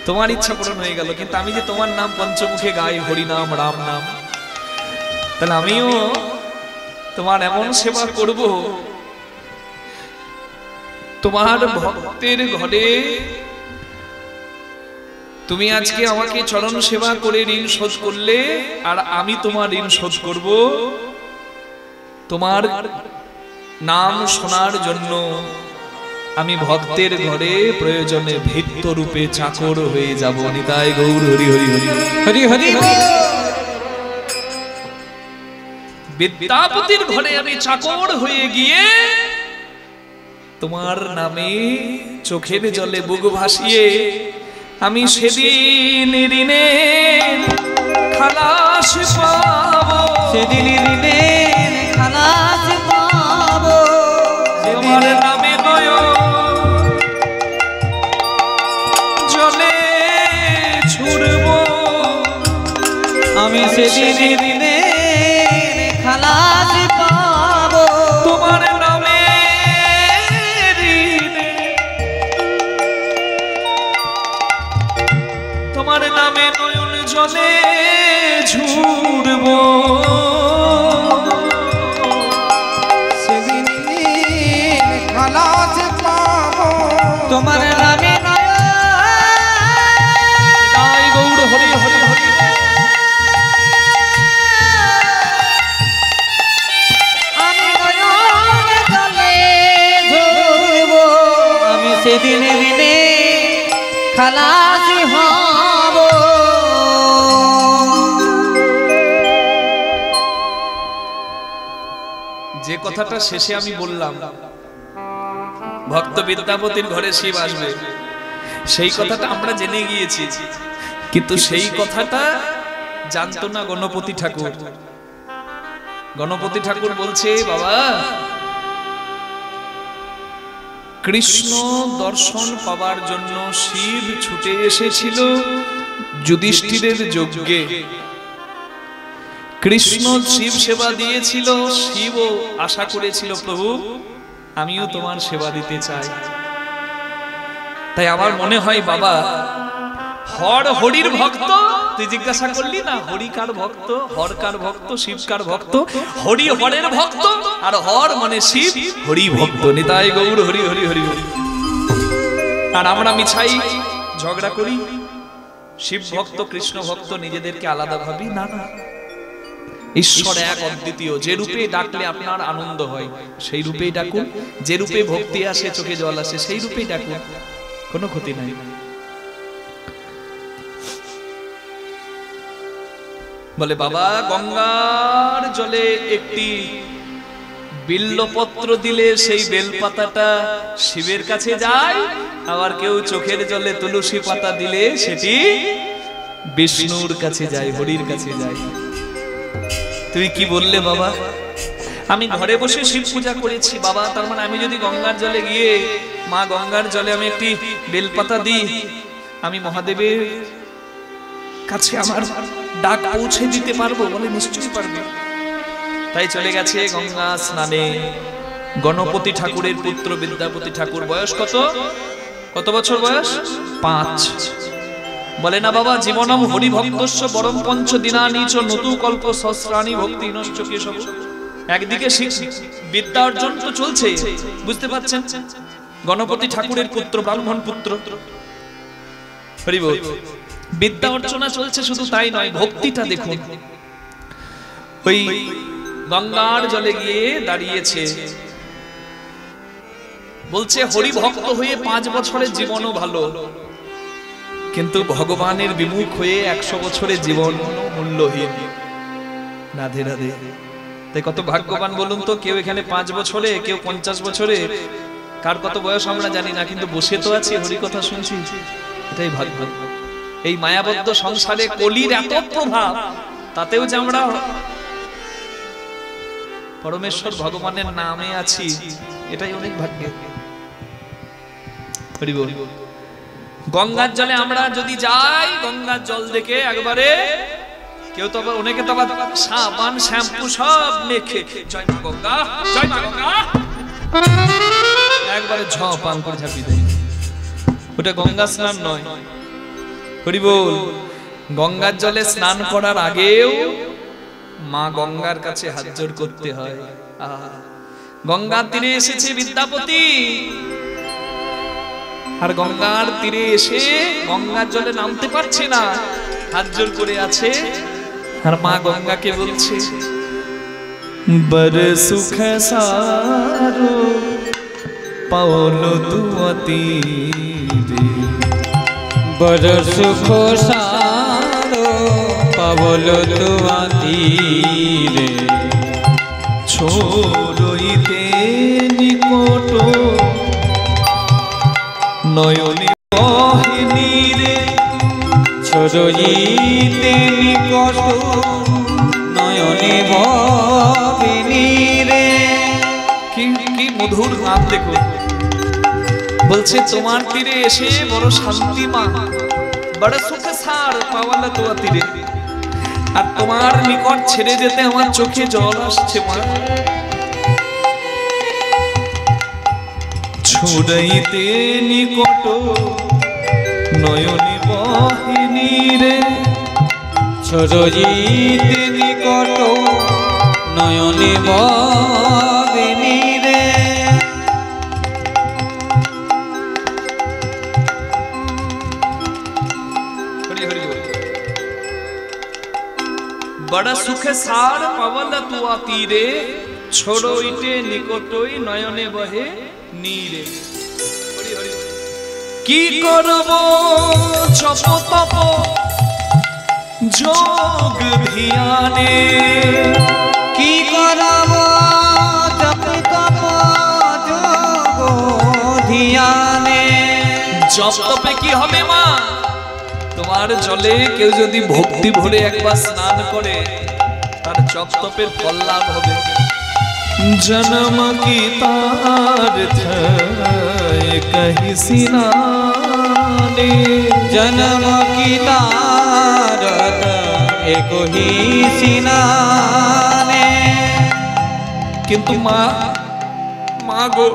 তোমার ইচ্ছা পূরণ হয়ে গেল, কিন্তু আমি যে তোমার নাম পঞ্চমুখে গাই, হরি নাম রাম নাম, তাহলে আমিও তোমার এমন সেবা করব, তোমার ভক্তের ঘরে তুমি আজকে আমাকে চরণ সেবা করে ঋণ শোধ করলে, আর আমি তোমার ঋণ শোধ করব। তোমার নাম শোনার জন্য আমি ভক্তের ঘরে প্রয়োজনে ভিত্ত রূপে চাকর হয়ে যাব। নিতাই গৌর হরি হরি হরি হরি হরি। বিদ্যাপতির ঘরে আমি চাকর হয়ে গিয়ে তোমার নামে চোখের জলে বুক ভাসিয়ে আমি সেদিন ঋণের খালাস পাবো। সেদিন ঋণের খালাস পাবো। তোমার নামে জলে ছুড়বো আমি খালাসি হব। যে কথাটা শেষে আমি বললাম ভক্ত বিদ্যাপতির ঘরে শিব আসবে, সেই কথাটা আমরা জেনে গিয়েছি, কিন্তু সেই কথাটা জানতো না গণপতি ঠাকুর। গণপতি ঠাকুর বলছে, বাবা কৃষ্ণ দর্শন পাওয়ার জন্য শিব ছুটে এসেছিল যুধিষ্ঠিরের যজ্ঞে। কৃষ্ণ শিব সেবা দিয়েছিল, শিবও আশা করেছিল প্রভু আমিও তোমার সেবা দিতে চাই। তাই আমার মনে হয় বাবা হর হরির ভক্ত, তুই জিজ্ঞাসা করলি না হরি কার ভক্ত, হর কার ভক্ত, শিব কার ভক্ত, হরি হরের ভক্ত আর হর মানে শিব হরি ভক্ত। নিতাই গৌর হরি হরি হরি হরি। আর আমরা মিছাই ঝগড়া করি, শিব ভক্ত কৃষ্ণ ভক্ত নিজেদেরকে আলাদা ভাবি। না না, ঈশ্বর এক অদ্বিতীয়। যে রূপে ডাকলে আপনার আনন্দ হয় সেই রূপেই ডাকুন, যে রূপে ভক্তি আসে চোখে জল আসে সেই রূপেই ডাকুন, কোনো ক্ষতি নাই। বলে বাবা গঙ্গার জলে একটি বিল্লপত্র দিলে সেই বেলপাতাটা শিবের কাছে যায়, আবার কেউ চোখের জলে তুলসী পাতা দিলে সেটি বিষ্ণুর কাছে যায়, হরির কাছে যায়। তুমি কি বললে বাবা? আমি ঘরে বসে শিব পূজা করেছি বাবা, তার মানে আমি যদি গঙ্গার জলে গিয়ে মা গঙ্গার জলে আমি একটি বেলপাতা দিই, আমি মহাদেবের কাছে আমার ডাক পৌঁছে দিতে পারবো? বলে নিশ্চয়ই পারবো। তাই চলে গেছে গঙ্গা স্নানে গণপতি ঠাকুরের পুত্র বিদ্যাপতি ঠাকুর। বয়স কত? কত বছর বয়স? 5। বলে না বাবা জীবনম হরি ভক্তস্য বরম পঞ্চ দিনানি চ নতু কল্প সহস্রাণি ভক্তি নশ্চ কেশব। একদিকে বিদ্যা অর্জন তো চলছে, বুঝতে পারছেন, গণপতি ঠাকুরের পুত্র, ব্রাহ্মণ পুত্র, হরি বল, বিদ্যা অর্চনা চলছে। শুধু তাই নয়, ভক্তিটা দেখুন। ওই গঙ্গার জলে গিয়ে দাঁড়িয়েছে, বলছে হরি ভক্ত হয়ে 5 বছরের জীবনও ভালো, কিন্তু ভগবানের বিমুখ হয়ে 100 বছরের জীবন মূল্যহীন। রাধে রাধে। তাই কত ভাগ্যবান বলুন তো, কেউ এখানে 5 বছরে, কেউ 50 বছরে, কার কত বয়স আমরা জানি না, কিন্তু বসে তো আছি হরি কথা শুনছি, এটাই ভাগ্য। এই মায়াবদ্ধ সংসারে কলির এত প্রভাব, তাতেও যে আমরা পরমেশ্বর ভগবানের নামে আছি, এটাই অনেক ভাগ্যের। হরি বল। গঙ্গার জলে আমরা যদি যাই, গঙ্গার জল দেখে একবারে কেউ তো আবার, অনেকে তো আবার সাবান শ্যাম্পু সব মেখে জয় মা গঙ্গা, জয় মা গঙ্গা, একবারে ঝপাং করে ঝাঁপিয়ে দেয়। ওটা গঙ্গা স্নান নয়। হরি বল। গঙ্গার জলে স্নান করার আগেও মা গঙ্গার কাছে হাত জোড় করতে হয়। গঙ্গার তীরে এসেছে বিদ্যাপতি, আর গঙ্গার তীরে এসে গঙ্গার জলে নামতে পারছে না, হাত জোড় করে আছে, আর মা গঙ্গাকে বলছে বড় সুখ সারো পাওলো তুয়াতি রে, বড় সুখ সারো পাবলো তুয়াতি রে, ছোড়ইতে নিকট নয়নে বহিনী রে, ছোড়ইতে নিকট নয়নে বহিনী রে। কি কি মধুর নাম দেখো। বলছে তোমার তীরে এসে বড় শান্তি মা, বড় সুখ সার পাওয়ালা তোমার তীরে, আর তোমার নিকট ছেড়ে যেতে আমার চোখে জল আসছে মা। ছুড়াইতে নিকট নয়নে বহিনী রে, ছোড়ইতে নিকট নয়নে বহিনী রে। बड़ा सुख सार पवल तुआ तीरे, छोड़ोइटे निकटोई नयने बहे नीरे। কি করব জপ তপ যোগ ধ্যানে, কি করব জপ তপ যোগ ধ্যানে। জপ তপে কি হবে মা? তোমার জলে কেউ যদি ভক্তি ভরে একবার স্নান করে তার জপ তপের ফল লাভ হবে। জন্ম কি তার্থ কহি সিনানে, জন্ম কি তারত এক হি সিনানে। কিন্তু মা, মা গো,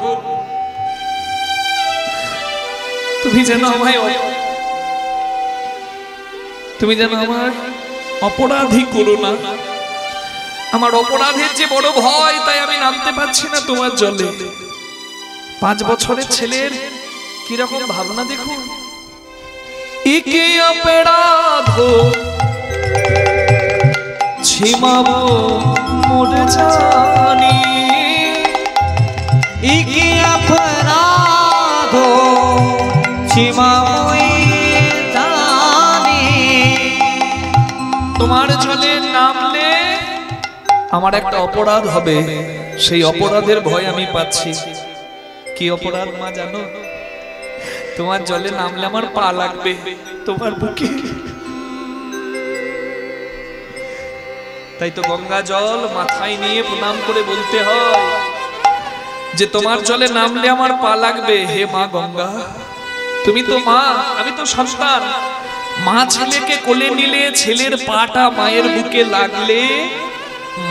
তুমি যেন আমায় অপরাধী করো না। আমার অপরাধের যে বড় ভয়, তাই আমি নামতে পারছি না তোমার জলে। 5 বছরের ছেলের কিরকম ভাবনা দেখুন। একে অপরাধ ছিমাবো মোরে জানি, ইকি অপরাধ ছিমাবই জানি। তোমার জলে নামলে আমার একটা অপরাধ হবে, সেই অপরাধের ভয় আমি পাচ্ছি। কি অপরাধ মা জানো? তোমার জলে নামলে আমার পা লাগবে তোমার বুকে। তাই তো গঙ্গা জল মাথায় নিয়ে প্রণাম করে বলতে হয় যে তোমার জলে নামলে আমার পা লাগবে। হে মা গঙ্গা, তুমি তো মা, আমি তো সন্তান। মা ছেলেকে কোলে নিলে ছেলের পাটা মায়ের বুকে লাগলে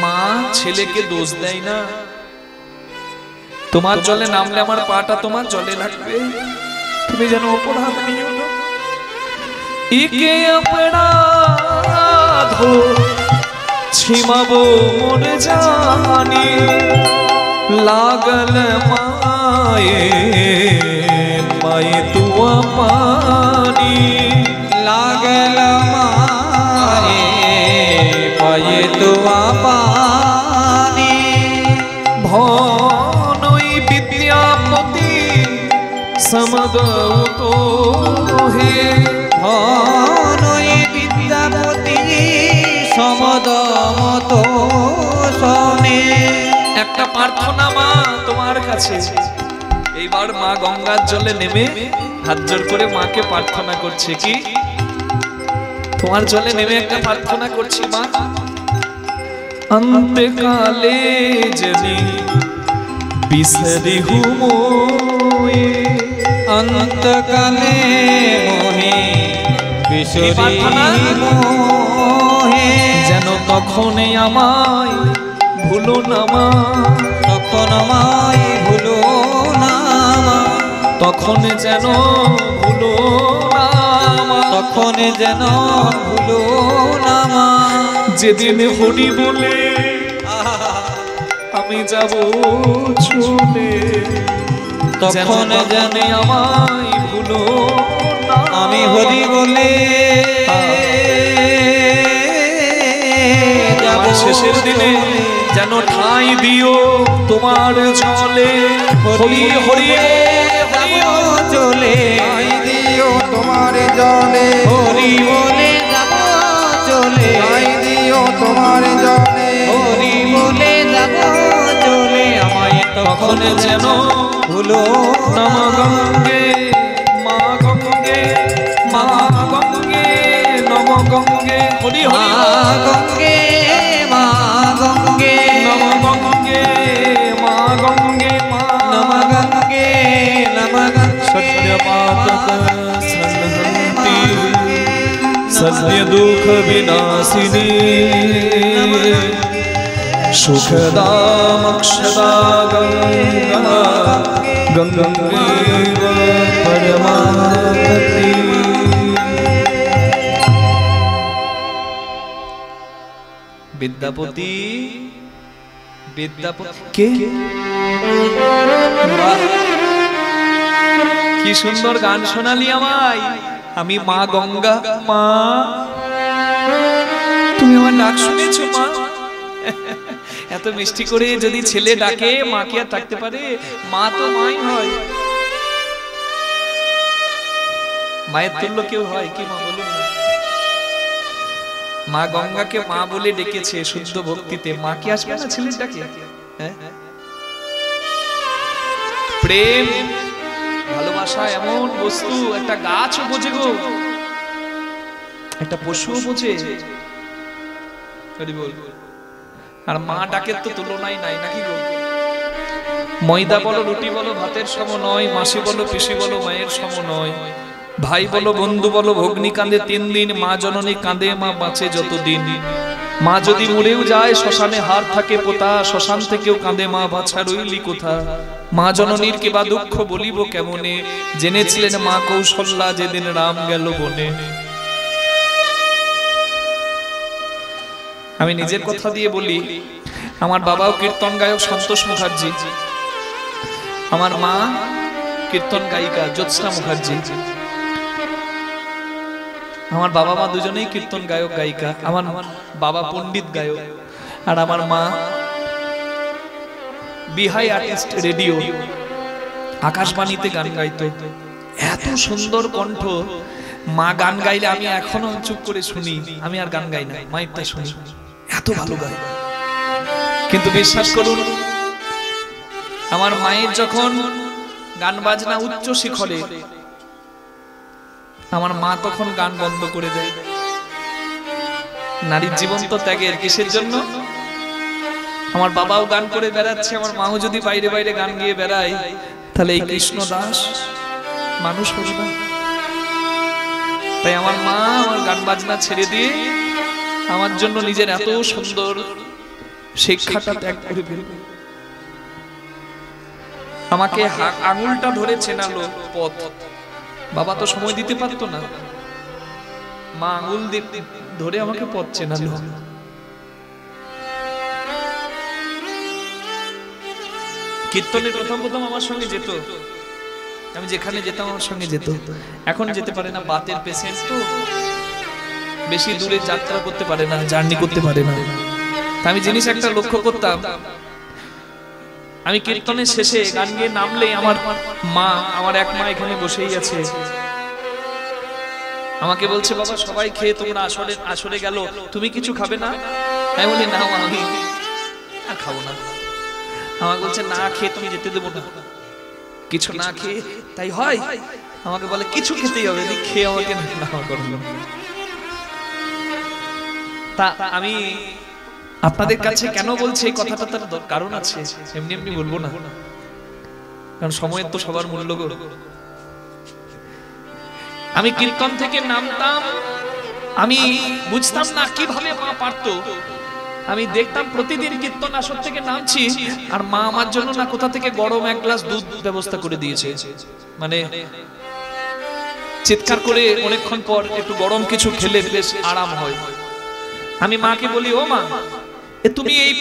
মা ছেলেকে দোষ দেয় না। তোমার জলে নামলে আমার পাটা তোমার জলে লাগবে, তুমি যেন অপরাধ নিও না। একে অপরাধ ছিমাবো মোরে জানি, লাগল মায়ে মায়ে তুয়া পানি, লাগল মায়ে পায়ে তুয়া পানি। ভনই বিদ্যাপতি সমদৌতো হে, ধনই বিদ্যাপতি সমদমত শোনে। একটা প্রার্থনা মা তোমার কাছে। এইবার মা গঙ্গার জলে নেমে হাত জোর করে মাকে প্রার্থনা করছে। কি? তোমার জলে নেমে একটা প্রার্থনা করছি মা। অন্তকালে যদি বিসরি হুমোয়ে, অন্তকালে মোহে বিসরি মোহে, যেন তখনই আমায় ভুলো না মা, তখন আমায় ভুলো না মা, তখন যেন ভুলো না মা, তখন যেন ভুলো না মা। যেদিন হরি বলে আমি যাব চলে, তখন জানে আমায় ভুলো না। আমি হরি বলে আমার শেষের দিনে যেন ঠাঁই দিও তোমার জলে। হরি হরি চলে ঠাঁই দিও তোমার জলে, হরি বলে যাব চলে, ঠাঁই দিও তোমার জলে, হরি বলে যাব চলে। আমায় তখন যেন ভুলো নম গঙ্গে মা গঙ্গে মা গঙ্গে নম গঙ্গে হরি মা হরি গঙ্গে মা গঙ্গে নম গঙ্গে মা গঙ্গে মা নম গঙ্গে নম গঙ্গে। সত্যপাতক সন্হন্তি সত্য দুঃখ বিনাশিনী সুখদা মোক্ষদা গঙ্গা গঙ্গেব পরমাগতি। বিদ্যাপতি বিদ্যাপতি কে? বাহ, কি সুন্দর গান শোনালি আমায়। আমি মা গঙ্গা, মা তুমি আমার ডাক শুনেছো মা? এত মিষ্টি করে যদি ছেলে ডাকে, মা কি আর ডাকতে পারে? মা তো মাই হয়। মায়ের তুল্য কেউ হয় কি মা বলুন না? মা গঙ্গাকে মা বলে ডেকেছে শুদ্ধ ভক্তিতে, মা কি আসবে না ছেলেটাকে? প্রেম ভালোবাসা এমন বস্তু, একটা গাছও বোঝে গো, একটা পশুও বোঝে। আর মা ডাকের তো তুলনাই নাই নাকি গো? ময়দা বলো রুটি বলো ভাতের সম নয়, মাসি বলো পিসি বলো মায়ের সম নয়, ভাই বলো বন্ধু বলো ভগ্নি কাঁদে 3 দিন, মা জননী কাঁদে মা বাঁচে যতদিন। মা যদি মরেও যায় শ্মশানে হার থাকে পোতা, শ্মশান থেকেও কাঁদে মা বাছা রইলি কোথা। মা জননীর কেবা দুঃখ বলিব কেমনে, জেনেছিলেন মা কৌশল্যা যেদিন রাম গেল বনে। আমি নিজের কথা দিয়ে বলি, আমার বাবাও কীর্তন গায়ক সন্তোষ মুখার্জি, আমার মা কীর্তন গায়িকা জ্যোৎস্না মুখার্জি। আমার বাবা মা দুজনেই কীর্তন গায়ক গায়িকা। আমার বাবা পণ্ডিত গায়ক আর আমার মা বিহাই আর্টিস্ট, রেডিও আকাশবাণীতে গান গাইতো। এত সুন্দর কণ্ঠ, মা গান গাইলে আমি এখনো চুপ করে শুনি, আমি আর গান গাই না, মায়েরটা শুনি, এত ভালো গায়। কিন্তু বিশ্বাস করুন, আমার মায়ের যখন গান বাজনা উচ্চ শিখরে, আমার মা তখন গান বন্ধ করে দেয়। নারীর জীবন্ত ত্যাগের কিসের জন্য? আমার বাবাও গান করে বেড়াচ্ছে, আমার মাও যদি বাইরে বাইরে গান গিয়ে বেড়ায়, তাহলে এই কৃষ্ণ দাস মানুষ হবে না। তাই আমার মা আমার গান বাজনা ছেড়ে দিয়ে আমার জন্য নিজের এত সুন্দর শিক্ষাটা ত্যাগ করে ফেলবে। আমাকে আঙুলটা ধরে চেনালো পথ। বাবা তো সময় দিতে পারতো না, মা আঙুল ধরে আমাকে পথ চেনালো। কীর্তনে প্রথম আমার সঙ্গে যেত, আমি যেখানে যেতাম আমার সঙ্গে যেত। এখন যেতে পারে না, বাতের পেশেন্ট তো, বেশি দূরে যাত্রা করতে পারে না, জার্নি করতে পারে না। তা আমি জিনিস একটা লক্ষ্য করতাম, আমি কীর্তনের শেষে গান গিয়ে নামলেই আমার মা, আমার এক মা এখানে বসেই আছে, আমাকে বলছে বাবা সবাই খেয়ে তোমরা আসরে গেল, তুমি কিছু খাবে না? আমি বলি না আমি আর খাবো না। আমাকে বলছে না খেয়ে তুমি যেতে দেবো না, কিছু না খেয়ে তাই হয়? আমাকে বলে কিছু খেতেই হবে, খেয়ে আমাকে না করলো। তা আমি আপনাদের কাছে কেন বলছি এই কথাটা, তার কারণ আছে, এমনি এমনি বলবো না, কারণ সময়ের তো সবার মূল্য গো। আমি কীর্তন থেকে নামতাম, আমি বুঝতাম না কিভাবে মা পারতো। আমি দেখতাম প্রতিদিন কীর্তন আসর থেকে নামছি, আর মা আমার জন্য না কোথা থেকে গরম এক গ্লাস দুধ ব্যবস্থা করে দিয়েছে, মানে চিৎকার করে অনেকক্ষণ পর একটু গরম কিছু খেলে বেশ আরাম হয়। আমি মাকে বলি, ও মা, তুমি এই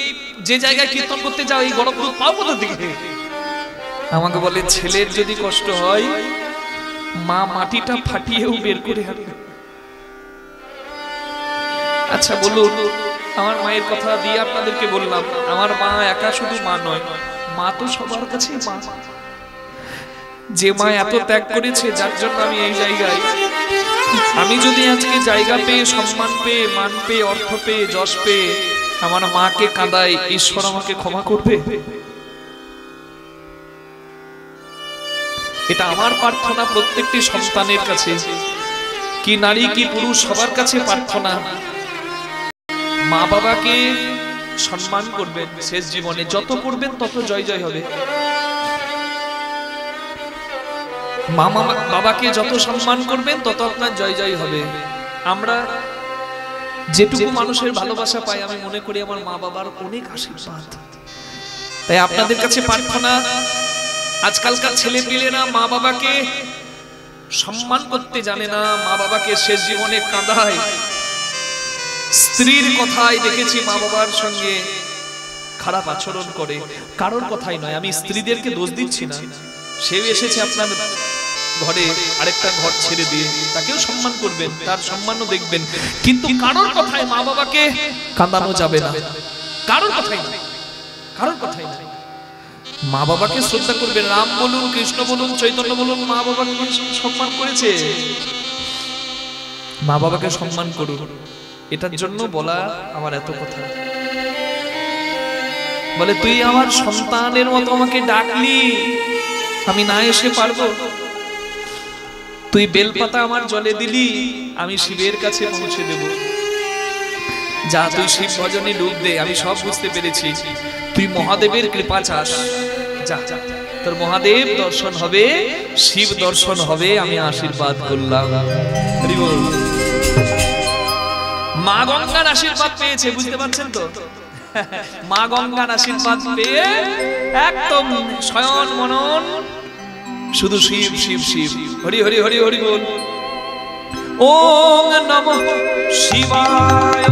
যে জায়গায় কীর্তন করতে যাও এই গরম দুধ পাও কোথা থেকে? আমাকে বলে ছেলের যদি কষ্ট হয় মা মাটিটা ফাটিয়েও বের করে আনবে। আচ্ছা বলুন, আমার মায়ের কথা দিয়ে আপনাদেরকে বললাম, আমার মা একা শুধু মা নয়, মা তো সবার কাছেই মা। যে মা এত ত্যাগ করেছে, যার জন্য আমি এই জায়গায়, আমি যদি আজকে জায়গা পেয়ে, সম্মান পেয়ে, মান পেয়ে, অর্থ পেয়ে, যশ পেয়ে আমার মাকে কাঁদাই, ঈশ্বর আমাকে ক্ষমা করবে? এটা আমার প্রার্থনা প্রত্যেকটি সন্তানের কাছে, কি নারী কি পুরুষ সবার কাছে প্রার্থনা, মা বাবাকে সম্মান করবেন শেষ জীবনে, যত করবেন তত জয় জয় হবে। মা বাবাকে যত সম্মান করবেন তত আপনার জয় জয় হবে। আমরা যেটুকু মানুষের ভালোবাসা পাই, আমি মনে করি আমার মা বাবার অনেক আশীর্বাদ। তাই আপনাদের কাছে প্রার্থনা, আজকালকার ছেলে পিলেরা মা বাবাকে সম্মান করতে জানে না, মা বাবাকে শেষ জীবনে কাঁদায়। স্ত্রীর কথাই দেখেছি মা বাবার সঙ্গে খারাপ আচরণ করে, কারোর কথাই নয়, আমি স্ত্রীদেরকে দোষ দিচ্ছি না, সেও এসেছে আপনার ঘরে আরেকটা ঘর ছেড়ে দিয়ে, তাকেও সম্মান করবেন, তার সম্মানও দেখবেন, কিন্তু কারোর কথায় মা বাবাকে কাঁদানো যাবে না, কারোর কথাই না, কারোর কথাই না। মা বাবাকে শ্রদ্ধা করবে। রাম বলুন, কৃষ্ণ বলুন, চৈতন্য বলুন, মা বাবাকে সম্মান করেছে। মা বাবাকে সম্মান করুন, এটার জন্য বলা আমার এত কথা। বলে তুই আমার সন্তানের মতো আমাকে ডাকলি, আমি না এসে পারবো? তুই বেলপাতা আমার জলে দিলি, আমি শিবের কাছে পৌঁছে দেব। যা তুই শিব ভজনে ডুব দে, আমি সব বুঝতে পেরেছি। তুই মহাদেবের কৃপা চাস, যা তোর মহাদেব দর্শন হবে, শিব দর্শন হবে, আমি আশীর্বাদ করলাম। হরি বল। মা গঙ্গার আশীর্বাদ পেয়েছে, বুঝতে পারছেন তো? মা গঙ্গার আশীর্বাদ পেয়ে একদম শয়ন মনন শুধু শিব শিব শিব, হরি হরি হরি হরি বল। ওম নমঃ শিবায়,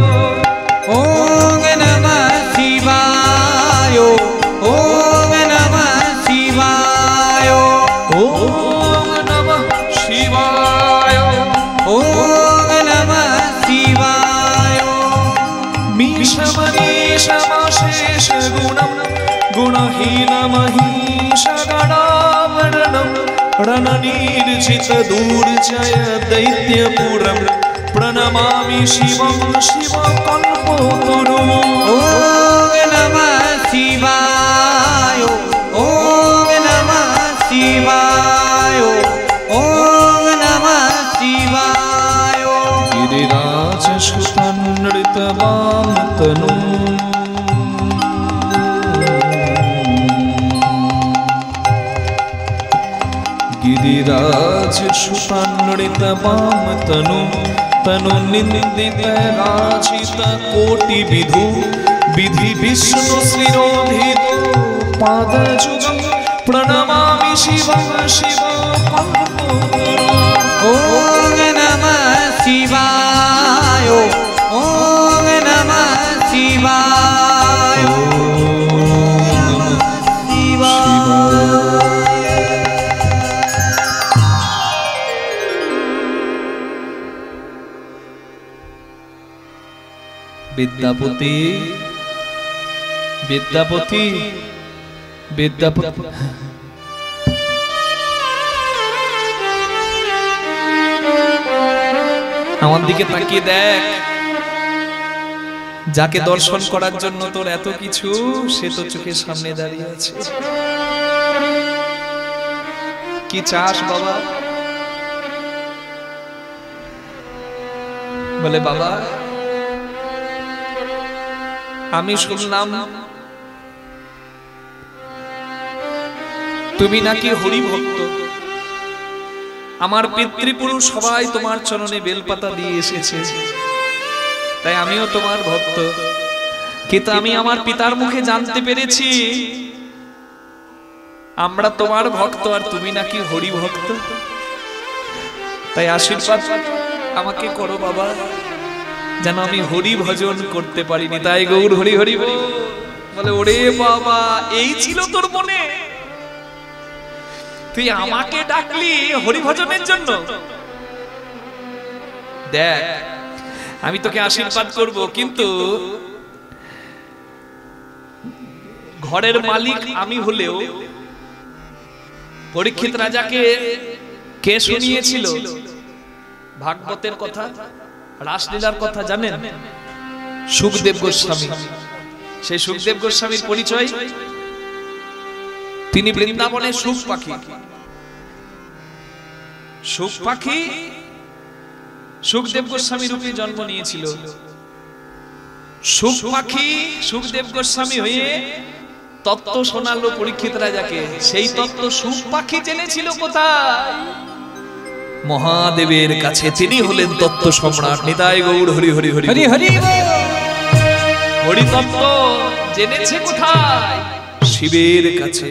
ওম নমঃ শিবায়, ওম নমঃ শিবায়, ওম নমঃ শিবায়, ওম নমঃ শিবায়। মিশমনীশমশেষ গুণম গুণহীনমহিষগণামরণম রণনির্জিত দুর্জয় দৈত্যপুরম প্রণমামি শিবম শিবকল্পতরুম। ওম নমঃ শিবায়, ওম নমঃ শিবায়, ওম নমঃ শিবায়। গিরিরাজ সুতনৃতবাম তনু, गिरिराज सुतान्वितवाम तनु तनु निंदित राचित कोटि विधु विधि विष्णु श्रीरोधित पादजुगम प्रणमामि शिवं शिवकल्पतरुम्। ओम नमः शिवाय, ओम नमः शिवाय, ओम शिवाय। विद्यापति विद्यापति विद्यापति আমার দিকে তাকিয়ে দেখ, যাকে দর্শন করার জন্য তোর এত কিছু, সে তো চোখের সামনে দাঁড়িয়ে আছে। কি চাস বাবা? বলে বাবা আমি শুনলাম তুমি নাকি হরি ভক্ত, আমার পিতৃপুরুষ সবাই তোমার চরণে বেলপাতা দিয়ে এসেছে, তাই আমিও তোমার ভক্ত। কিন্তু আমি আমার পিতার মুখে জানতে পেরেছি আমরা তোমার ভক্ত আর তুমি নাকি হরি ভক্ত, তাই আশীর্বাদ আমাকে করো বাবা, যেন আমি হরি ভজন করতে পারিনি। তাই গৌর হরি হরি বল। বলে ওরে বাবা, এই ছিল তোর মনে? তুই আমাকে ডাকলি হরি ভজনের জন্য? দেখ আমি তোকে আশীর্বাদ করব, কিন্তু ঘরের মালিক আমি হলেও পরীক্ষিত রাজাকে কে শুনিয়েছিল ভাগবতের কথা, রাসলীলার কথা জানেন? সুখদেব গোস্বামী। সেই সুখদেব গোস্বামীর পরিচয়, তিনি বৃন্দাবনে সুখ পাখি। সুখ পাখি সুখদেব গোস্বামী রূপে জন্ম নিয়েছিল। সুখ পাখি সুখদেব গোস্বামী হয়ে তত্ত্ব শোনালো পরীক্ষিত রাজাকে। সেই তত্ত্ব সুখ পাখি জেনেছিল কোথায়? মহাদেবের কাছে। তিনি হলেন তত্ত্ব সম্রাট। নিতাই গৌর হরি হরি হরি হরি হরি। হরি তত্ত্ব জেনেছে কোথায়? শিবের কাছে।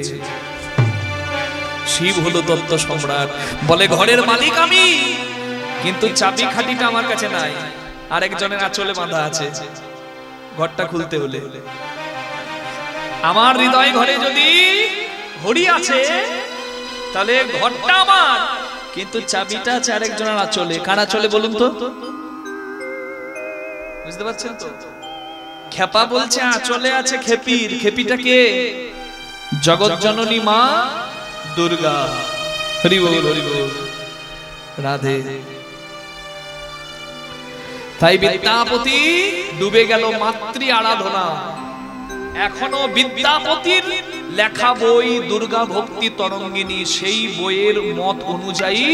শিব হলো তত্ত্ব সম্রাট। বলে ঘরের মালিক আমি, কিন্তু চাবি খাটিটা আমার কাছে নাই, আরেকজনের আঁচলে বাঁধা আছে। ঘরটা খুলতে হলে আমার হৃদয় ঘরে যদি হরি আছে তাহলে ঘরটা আমার, কিন্তু চাবিটা আছে আরেকজনের আঁচলে। কার আঁচলে বলুন তো? বুঝতে পারছেন তো? খেপা বলছে আঁচলে আছে খেপির। খেপিটা কে? জগৎ জননী মা দুর্গা। হরি বল হরি বল, রাধে। তাই বিদ্যাপতি ডুবে গেল মাতৃ আরাধনা। এখনো বিদ্যাপতির লেখা বই দুর্গা ভক্তি তরঙ্গিনী, সেই বইয়ের মত অনুযায়ী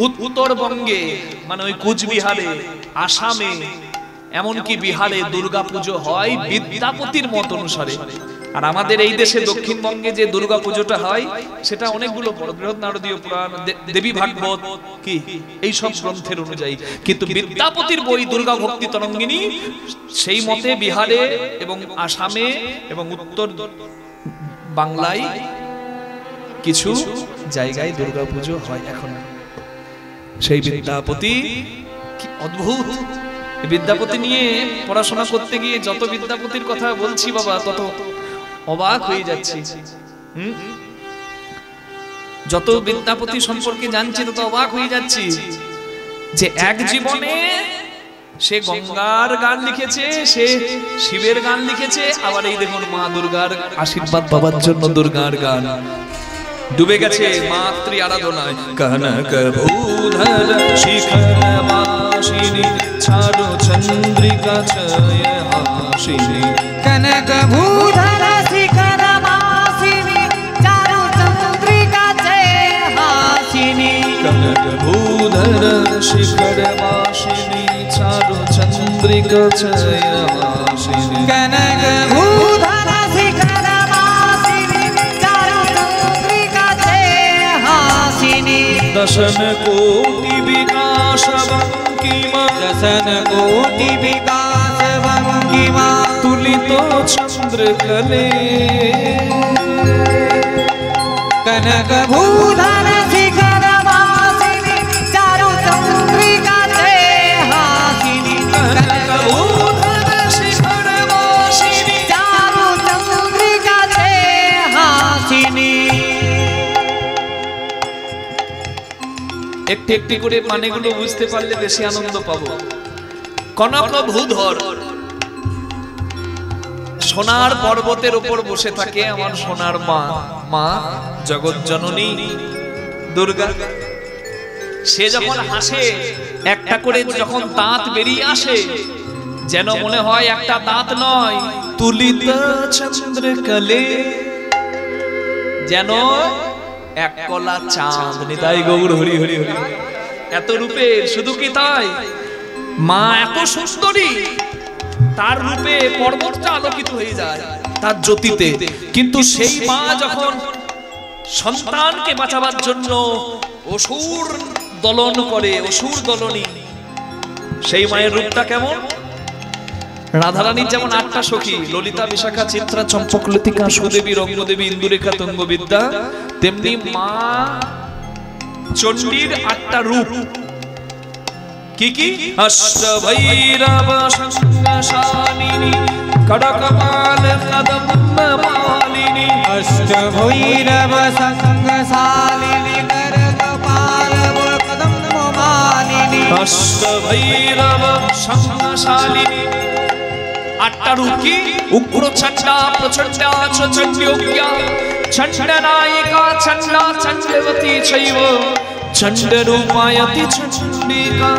উত্তরবঙ্গে মানে ওই কুচবিহারে, আসামে, এমনকি বিহারে দুর্গা পুজো হয় বিদ্যাপতির মত অনুসারে। আর আমাদের এই দেশে দক্ষিণবঙ্গে যে দুর্গা পুজোটা হয় সেটা অনেকগুলো বৃহৎ নারদীয় পুরাণ, দেবী ভাগবত কি এই সব গ্রন্থের অনুযায়ী। কিন্তু বিদ্যাপতির বই দুর্গা ভক্তি তরঙ্গিনী, সেই মতে বিহারে এবং আসামে এবং উত্তর বাংলায় কিছু জায়গায় দুর্গা পুজো হয় এখন। সেই বিদ্যাপতি কি অদ্ভুত! বিদ্যাপতি নিয়ে পড়াশোনা করতে গিয়ে যত বিদ্যাপতির কথা বলছি বাবা, তত অবাক হয়ে যাচ্ছি। যত বিদ্যাপতি সম্পর্কে জানছি তত অবাক হয়ে যাচ্ছি যে এক জীবনে সে গঙ্গার গান লিখেছে, সে শিবের গান লিখেছে, আবার এই দেখুন মা দুর্গার আশীর্বাদ পাওয়ার জন্য দুর্গার গান। ডুবে গেছে মাতৃ আরাধনায়। কনক ভূধর শিখর বাসিনী ছাড়ো চন্দ্রিকা ছয় হাসিনী। কনক ভূধর শিখর বাসিনী চারু চন্দ্রিকা ছয় হাসিনী। কনক ভূধর শিখর বাসিনী ছাড়ো চন্দ্রিকা ছয় হাসিনী। কনক ভূধর শিখর বাসিনী চারু চন্দ্রিকা ছয় হাসিনী। দশন কোটি বিকাশ বঙ্কিমা, দশন কোটি বিকাশ বঙ্কিমা। তুলিত চন্দ্রকলে। কনক ভূধর শিখর বাসিনী চারু চন্দ্রিকা ছয় হাসিনী। কনক ভূধর শিখর বাসিনী চারু চন্দ্রিকা ছয় হাসিনী। একটি একটি করে মানেগুলো বুঝতে পারলে বেশি আনন্দ পাবো। কনক ভূধর, সোনার পর্বতের উপর বসে থাকে আমার সোনার মা, মা জগৎ জননী দুর্গা। সে যখন হাসে একটা করে যখন দাঁত বেরিয়ে আসে, যেন মনে হয় একটা দাঁত নয়, তুলিত চন্দ্রকলে, যেন এক কলা চাঁদ। নিতাই গৌর হরি হরি হরি। এত রূপের, শুধু কি তাই, মা এত সুন্দরী, তার রূপে পর্বতটা আলোকিত হয়ে যায় তার জ্যোতিতে। কিন্তু সেই মা যখন সন্তানকে বাঁচাবার জন্য অসুর দলন করে, অসুর দলনী, সেই মায়ের রূপটা কেমন? রাধারানীর যেমন 8টা সখী, ললিতা, বিশাখা, চিত্রা, চম্পক, লতিকা, সুদেবী, রঙ্গদেবী, ইন্দুরেখা, তুঙ্গবিদ্যা, তেমনি মা চণ্ডীর 8টা রূপ। কি কি? অষ্টভৈরব সংগশালিনী, কড়কপাল কদম্ব মালিনী। অষ্টভৈরব সংগশালিনী, করকপাল কদম্ব মালিনী। অষ্টভৈরব সংগশালিনী, 8টা রূপ কি? উগ্র চণ্ডা, প্রচণ্ডা, চণ্ড্যোগ্যা, চণ্ডনায়িকা, চণ্ডা, চণ্ডবতী চৈব, চণ্ডরূপায়তি চণ্ডিকা।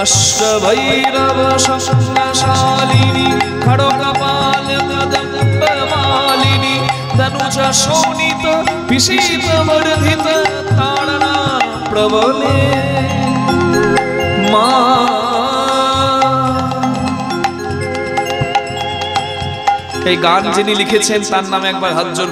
অষ্টভৈরব সংগশালিনী, খড়গপাল কদম্ব মালিনী, তনুজ শোণিত পিশীত বর্ধিত, তাড়না প্রবলে মা। এই গান যিনি লিখেছেন তার নামে একবার হাত জোর